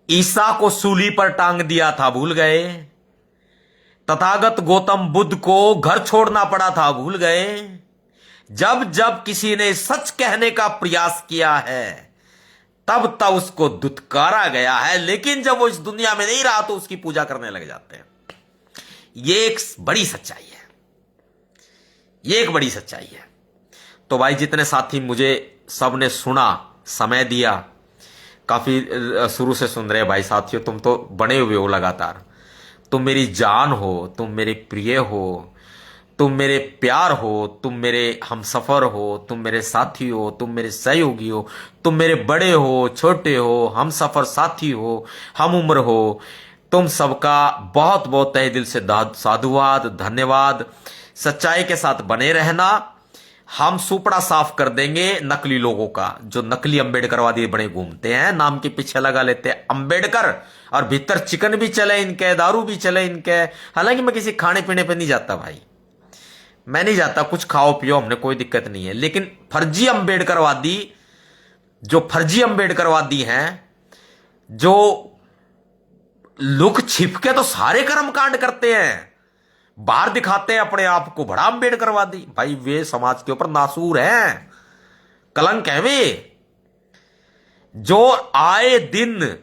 Speaker 1: ईसा को सूली पर टांग दिया था, भूल गए? तथागत गौतम बुद्ध को घर छोड़ना पड़ा था, भूल गए? जब जब किसी ने सच कहने का प्रयास किया है तब तब उसको दुत्कारा गया है, लेकिन जब वो इस दुनिया में नहीं रहा तो उसकी पूजा करने लग जाते हैं। ये एक बड़ी सच्चाई है, ये एक बड़ी सच्चाई है। तो भाई जितने साथी मुझे सबने सुना, समय दिया, काफी शुरू से सुन रहे भाई साथियों, तुम तो बने हुए हो लगातार, तुम मेरी जान हो, तुम मेरे प्रिय हो, तुम मेरे प्यार हो, तुम मेरे हमसफर हो, तुम मेरे साथी हो, तुम मेरे सहयोगी हो, तुम मेरे बड़े हो, छोटे हो, हमसफर साथी हो, हम उम्र हो, तुम सबका बहुत बहुत तहे दिल से साधुवाद, धन्यवाद। सच्चाई के साथ बने रहना, हम सुपड़ा साफ कर देंगे नकली लोगों का, जो नकली अंबेडकरवादी बड़े घूमते हैं, नाम के पीछे लगा लेते हैं अंबेडकर, और भीतर चिकन भी चले इनके, दारू भी चले इनके। हालांकि मैं किसी खाने पीने पे नहीं जाता भाई, मैं नहीं जाता, कुछ खाओ पियो, हमने कोई दिक्कत नहीं है। लेकिन फर्जी अंबेडकरवादी, जो फर्जी अंबेडकरवादी हैं, जो लुक छिप के तो सारे कर्म कांड करते हैं, बाहर दिखाते हैं अपने आप को बड़ा अंबेडकरवादी, भाई वे समाज के ऊपर नासूर हैं, कलंक है वे। जो आए दिन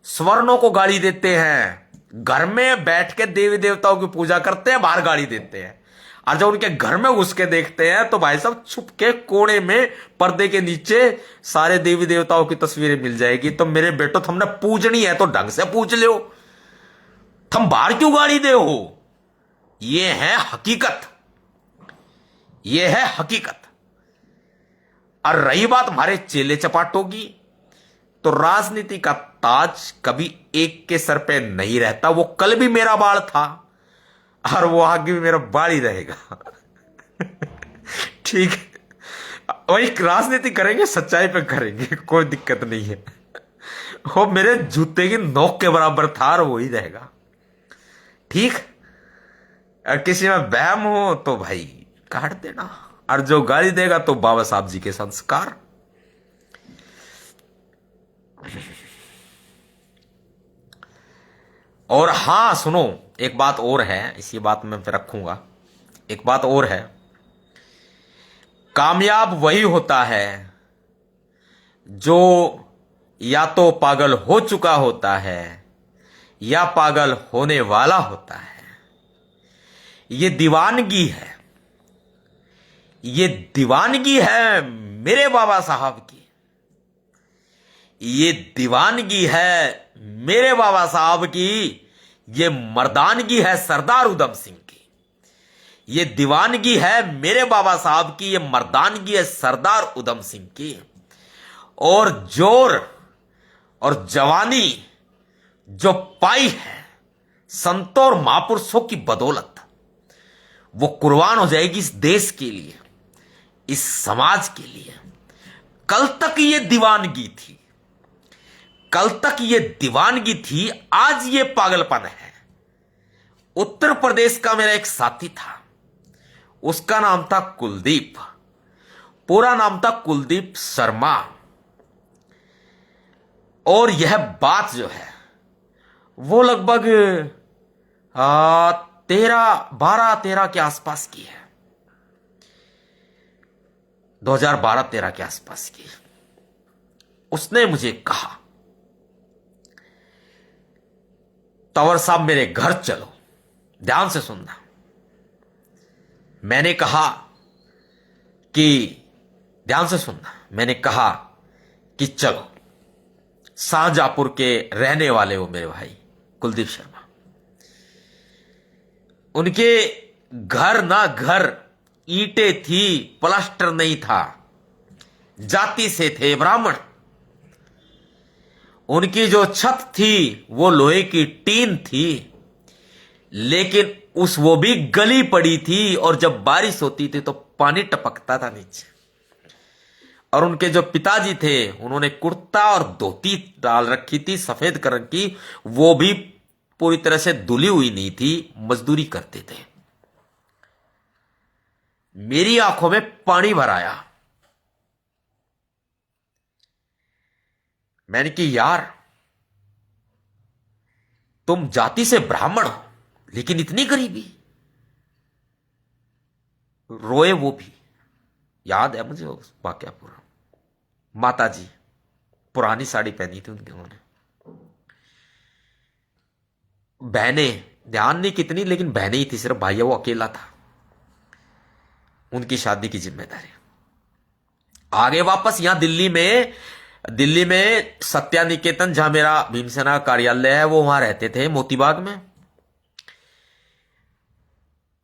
Speaker 1: स्वर्णों को गाली देते हैं, घर में बैठ के देवी देवताओं की पूजा करते हैं, बाहर गाली देते हैं, और जब उनके घर में घुस के देखते हैं तो भाई साहब छुप के कोने में पर्दे के नीचे सारे देवी देवताओं की तस्वीरें मिल जाएगी। तो मेरे बेटो, तुमने पूजनी है तो ढंग से पूज लो, तुम बाहर क्यों गाली दे हो? ये है हकीकत, ये है हकीकत। और रही बात हमारे चेले चपाटों की, तो राजनीति का ताज कभी एक के सर पे नहीं रहता। वो कल भी मेरा बाल था और वो आगे भी मेरा बाल ही रहेगा। ठीक है, वही राजनीति करेंगे, सच्चाई पे करेंगे, कोई दिक्कत नहीं है। वो मेरे जूते की नोक के बराबर था और वो ही रहेगा। ठीक, और किसी में बहम हो तो भाई काट देना, और जो गाली देगा तो बाबा साहब जी के संस्कार। और हां सुनो, एक बात और है, इसी बात में फिर रखूंगा। एक बात और है, कामयाब वही होता है जो या तो पागल हो चुका होता है या पागल होने वाला होता है। ये दीवानगी है, ये दीवानगी है मेरे बाबा साहब की, ये दीवानगी है मेरे बाबा साहब की, ये मर्दानगी है सरदार उधम सिंह की, ये दीवानगी है मेरे बाबा साहब की, ये मर्दानगी है सरदार उधम सिंह की। और जोर और जवानी जो पाई है संतों और महापुरुषों की बदौलत, वो कुर्बान हो जाएगी इस देश के लिए, इस समाज के लिए। कल तक ये दीवानगी थी, कल तक ये दीवानगी थी, आज ये पागलपन है। उत्तर प्रदेश का मेरा एक साथी था, उसका नाम था कुलदीप, पूरा नाम था कुलदीप शर्मा। और यह बात जो है वो लगभग 12-13 के आसपास की है, 2012-13 के आसपास की। उसने मुझे कहा, तंवर साहब मेरे घर चलो, ध्यान से सुनना। मैंने कहा कि ध्यान से सुनना, मैंने कहा कि चलो। शाहजहांपुर के रहने वाले हो मेरे भाई कुलदीप शर्मा। उनके घर ना घर, ईंटें थी, प्लास्टर नहीं था, जाति से थे ब्राह्मण। उनकी जो छत थी वो लोहे की टीन थी, लेकिन वो भी गली पड़ी थी, और जब बारिश होती थी तो पानी टपकता था नीचे। और उनके जो पिताजी थे उन्होंने कुर्ता और धोती डाल रखी थी सफेद रंग की, वो भी पूरी तरह से धुली हुई नहीं थी, मजदूरी करते थे। मेरी आंखों में पानी भर आया। मैंने कि यार, तुम जाति से ब्राह्मण हो, लेकिन इतनी गरीबी, रोए वो भी। याद है मुझे उस वाकया पूरा। माता जी पुरानी साड़ी पहनी थी उनके, उन्होंने। बहनें ध्यान नहीं कितनी, लेकिन बहनें ही थी, सिर्फ भाइया वो अकेला था। उनकी शादी की जिम्मेदारी। आगे वापस यहां दिल्ली में सत्या निकेतन, जहां मेरा भीमसेना कार्यालय है, वो वहां रहते थे मोतीबाग में।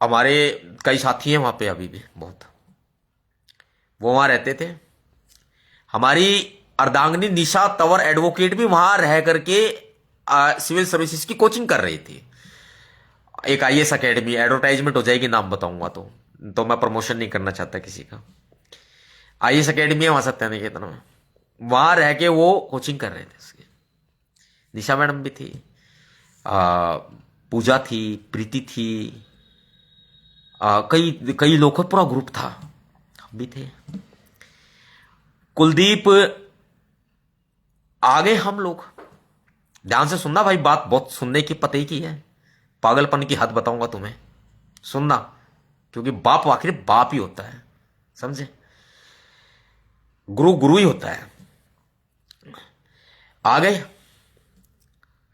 Speaker 1: हमारे कई साथी हैं वहां पे अभी भी बहुत, वो वहां रहते थे। हमारी अर्धांगिनी निशा तंवर एडवोकेट भी वहां रह करके सिविल सर्विसेज की कोचिंग कर रही थी। एक आईएएस अकेडमी, एडवर्टाइजमेंट हो जाएगी, नाम बताऊंगा तो मैं प्रमोशन नहीं करना चाहता किसी का। आईएएस अकेडमी है वहां सत्यानिकेतन में, वहां रह के वो कोचिंग कर रहे थे उसकी। निशा मैडम भी थी, पूजा थी, प्रीति थी, कई कई लोग, पूरा ग्रुप था, हम भी थे। कुलदीप, आगे हम लोग, ध्यान से सुनना भाई, बात बहुत सुनने की पते की है, पागलपन की हद बताऊंगा तुम्हें, सुनना, क्योंकि बाप आखिर बाप ही होता है, समझे? गुरु गुरु ही होता है। आगे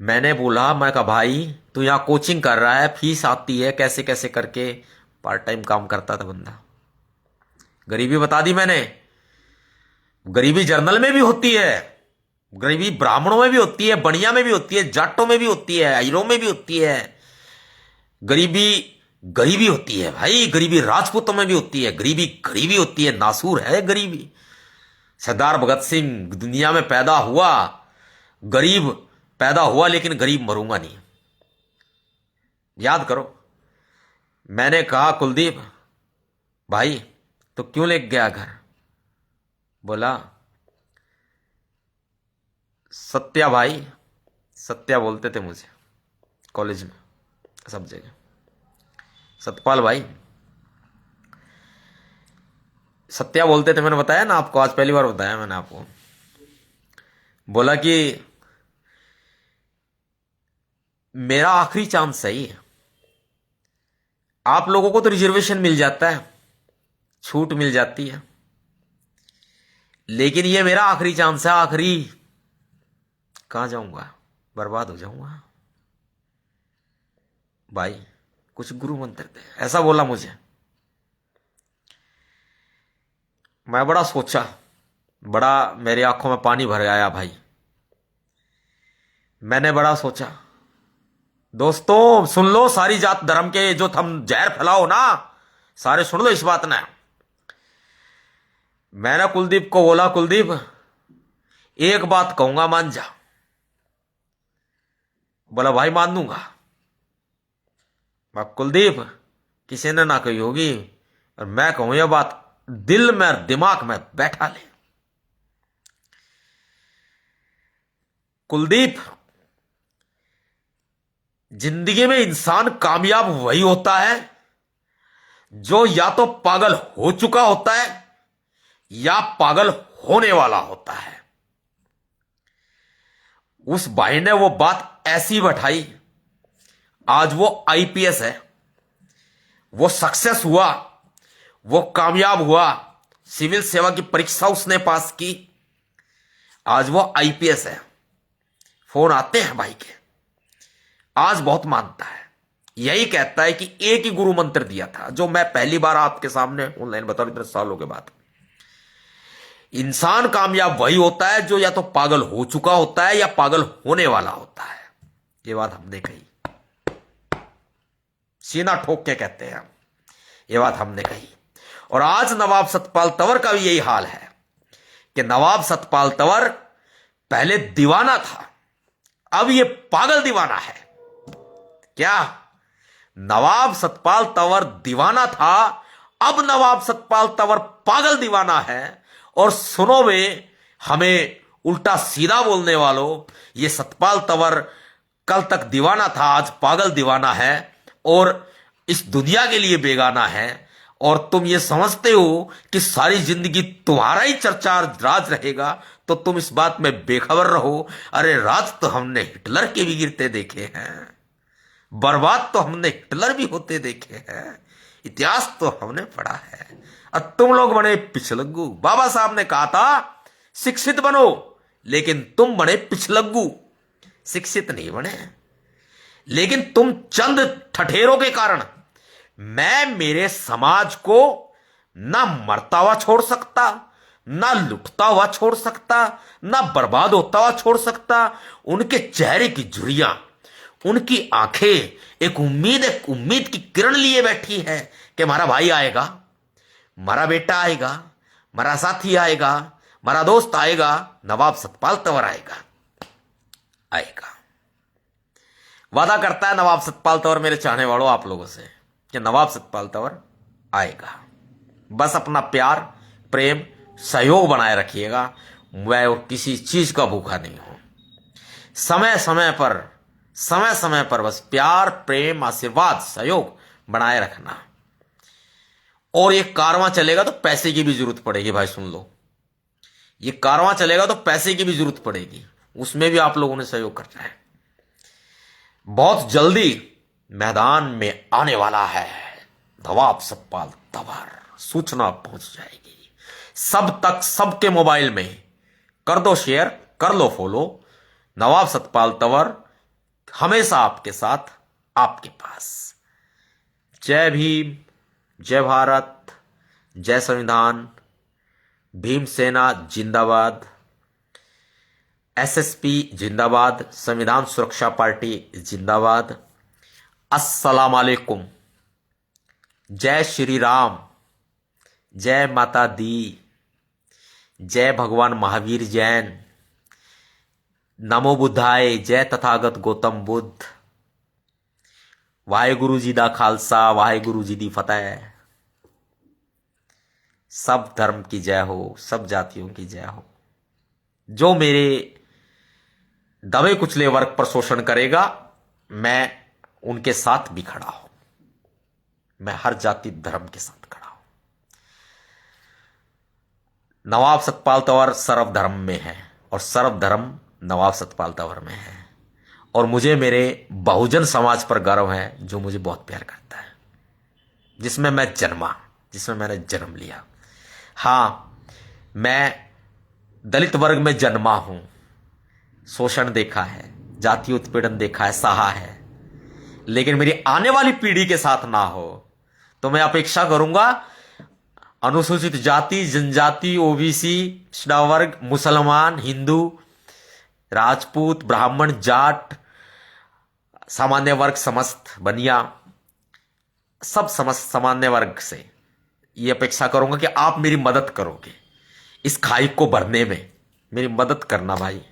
Speaker 1: मैंने बोला, मैं कहा भाई तू यहां कोचिंग कर रहा है, फीस आती है, कैसे कैसे करके पार्ट टाइम काम करता था बंदा। गरीबी बता दी मैंने, गरीबी जर्नल में भी होती है, गरीबी ब्राह्मणों में भी होती है, बनिया में भी होती है, जाटों में भी होती है, आयरों में भी होती है। गरीबी गरीबी होती है भाई, गरीबी राजपूतों में भी होती है, गरीबी गरीबी होती है, नासूर है गरीबी। सरदार भगत सिंह दुनिया में पैदा हुआ, गरीब पैदा हुआ, लेकिन गरीब मरूंगा नहीं, याद करो। मैंने कहा कुलदीप भाई तो क्यों ले गया घर? बोला सत्या भाई, सत्या बोलते थे मुझे कॉलेज में, सब जगह सतपाल भाई, सत्या बोलते थे। मैंने बताया ना आपको, आज पहली बार बताया मैंने आपको। बोला कि मेरा आखिरी चांस सही है, आप लोगों को तो रिजर्वेशन मिल जाता है, छूट मिल जाती है, लेकिन ये मेरा आखिरी चांस है, आखिरी। कहां जाऊंगा, बर्बाद हो जाऊंगा भाई, कुछ गुरु मंत्र दे, ऐसा बोला मुझे। मैं बड़ा सोचा, बड़ा मेरी आंखों में पानी भर आया भाई, मैंने बड़ा सोचा। दोस्तों सुन लो, सारी जात धर्म के जो तुम जहर फैलाओ ना, सारे सुन लो इस बात ने। मैंने कुलदीप को बोला, कुलदीप एक बात कहूंगा मान जा। बोला भाई मान दूंगा। मैं कुलदीप किसी ने ना कही होगी, और मैं कहूं यह बात दिल में दिमाग में बैठा ले। कुलदीप, जिंदगी में इंसान कामयाब वही होता है जो या तो पागल हो चुका होता है या पागल होने वाला होता है। उस भाई ने वो बात ऐसी बैठाई, आज वो आईपीएस है, वो सक्सेस हुआ, वो कामयाब हुआ, सिविल सेवा की परीक्षा उसने पास की, आज वो आईपीएस है। फोन आते हैं भाई के, आज बहुत मानता है, यही कहता है कि एक ही गुरु मंत्र दिया था, जो मैं पहली बार आपके सामने ऑनलाइन बता रहा हूं इतने सालों के बाद। इंसान कामयाब वही होता है जो या तो पागल हो चुका होता है या पागल होने वाला होता है। ये बात हमने कही, सीना ठोक के कहते हैं हम, ये बात हमने कही। और आज नवाब सतपाल तंवर का भी यही हाल है कि नवाब सतपाल तंवर पहले दीवाना था, अब ये पागल दीवाना है। क्या नवाब सतपाल तंवर दीवाना था, अब नवाब सतपाल तंवर पागल दीवाना है। और सुनो वे हमें उल्टा सीधा बोलने वालों, ये सतपाल तंवर कल तक दीवाना था, आज पागल दीवाना है और इस दुनिया के लिए बेगाना है। और तुम ये समझते हो कि सारी जिंदगी तुम्हारा ही चर्चा राज रहेगा, तो तुम इस बात में बेखबर रहो। अरे राज तो हमने हिटलर के भी गिरते देखे हैं बर्बाद तो हमने हिटलर भी होते देखे हैं, इतिहास तो हमने पढ़ा है। और तुम लोग बने पिछलग्गू। बाबा साहब ने कहा था शिक्षित बनो, लेकिन तुम बने पिछलग्गू, शिक्षित नहीं बने। लेकिन तुम चंद ठठेरों के कारण मैं मेरे समाज को ना मरता हुआ छोड़ सकता, ना लुटता हुआ छोड़ सकता, ना बर्बाद होता हुआ छोड़ सकता। उनके चेहरे की झुर्रियां, उनकी आंखें एक उम्मीद की किरण लिए बैठी है कि हमारा भाई आएगा, हमारा बेटा आएगा, हमारा साथी आएगा, हमारा दोस्त आएगा, नवाब सतपाल तंवर आएगा। वादा करता है नवाब सतपाल तंवर मेरे चाहने वालों आप लोगों से कि नवाब सतपाल तंवर आएगा। बस अपना प्यार, प्रेम, सहयोग बनाए रखिएगा। मैं और किसी चीज का भूखा नहीं हूं। समय समय पर बस प्यार, प्रेम, आशीर्वाद, सहयोग बनाए रखना। और ये कारवां चलेगा तो पैसे की भी जरूरत पड़ेगी भाई, सुन लो। ये कारवां चलेगा तो पैसे की भी जरूरत पड़ेगी, उसमें भी आप लोगों ने सहयोग करना है। बहुत जल्दी मैदान में आने वाला है नवाब सतपाल तंवर, सूचना पहुंच जाएगी सब तक, सबके मोबाइल में। कर दो शेयर, कर लो फॉलो। नवाब सतपाल तंवर हमेशा आपके साथ, आपके पास। जय भीम, जय भारत, जय संविधान, भीमसेना जिंदाबाद, एसएसपी जिंदाबाद, संविधान सुरक्षा पार्टी जिंदाबाद। अस्सलाम वालेकुम, जय श्री राम, जय माता दी, जय भगवान महावीर जैन, नमो बुद्धाय, जय तथागत गौतम बुद्ध। वाहेगुरु जी दा खालसा, वाहेगुरु जी दी फतेह। सब धर्म की जय हो, सब जातियों की जय हो। जो मेरे दबे कुचले वर्ग पर शोषण करेगा, मैं उनके साथ भी खड़ा हूं। मैं हर जाति धर्म के साथ खड़ा हूं। नवाब सतपाल तंवर सर्वधर्म में है और सर्वधर्म नवाब सतपाल तंवर में है। और मुझे मेरे बहुजन समाज पर गर्व है, जो मुझे बहुत प्यार करता है, जिसमें मैं जन्मा, जिसमें मैंने जन्म लिया। हां, मैं दलित वर्ग में जन्मा हूं, शोषण देखा है, जातीय उत्पीड़न देखा है, सहा है। लेकिन मेरी आने वाली पीढ़ी के साथ ना हो, तो मैं अपेक्षा करूंगा अनुसूचित जाति, जनजाति, ओबीसी, पिछड़ा वर्ग, मुसलमान, हिंदू, राजपूत, ब्राह्मण, जाट, सामान्य वर्ग, समस्त बनिया, सब समस्त सामान्य वर्ग से ये अपेक्षा करूंगा कि आप मेरी मदद करोगे इस खाई को भरने में। मेरी मदद करना भाई,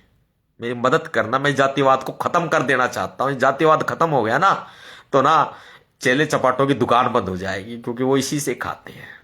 Speaker 1: मेरी मदद करना। मैं जातिवाद को खत्म कर देना चाहता हूं। जातिवाद खत्म हो गया ना, तो ना चेले चपाटों की दुकान बंद हो जाएगी, क्योंकि वो इसी से खाते हैं।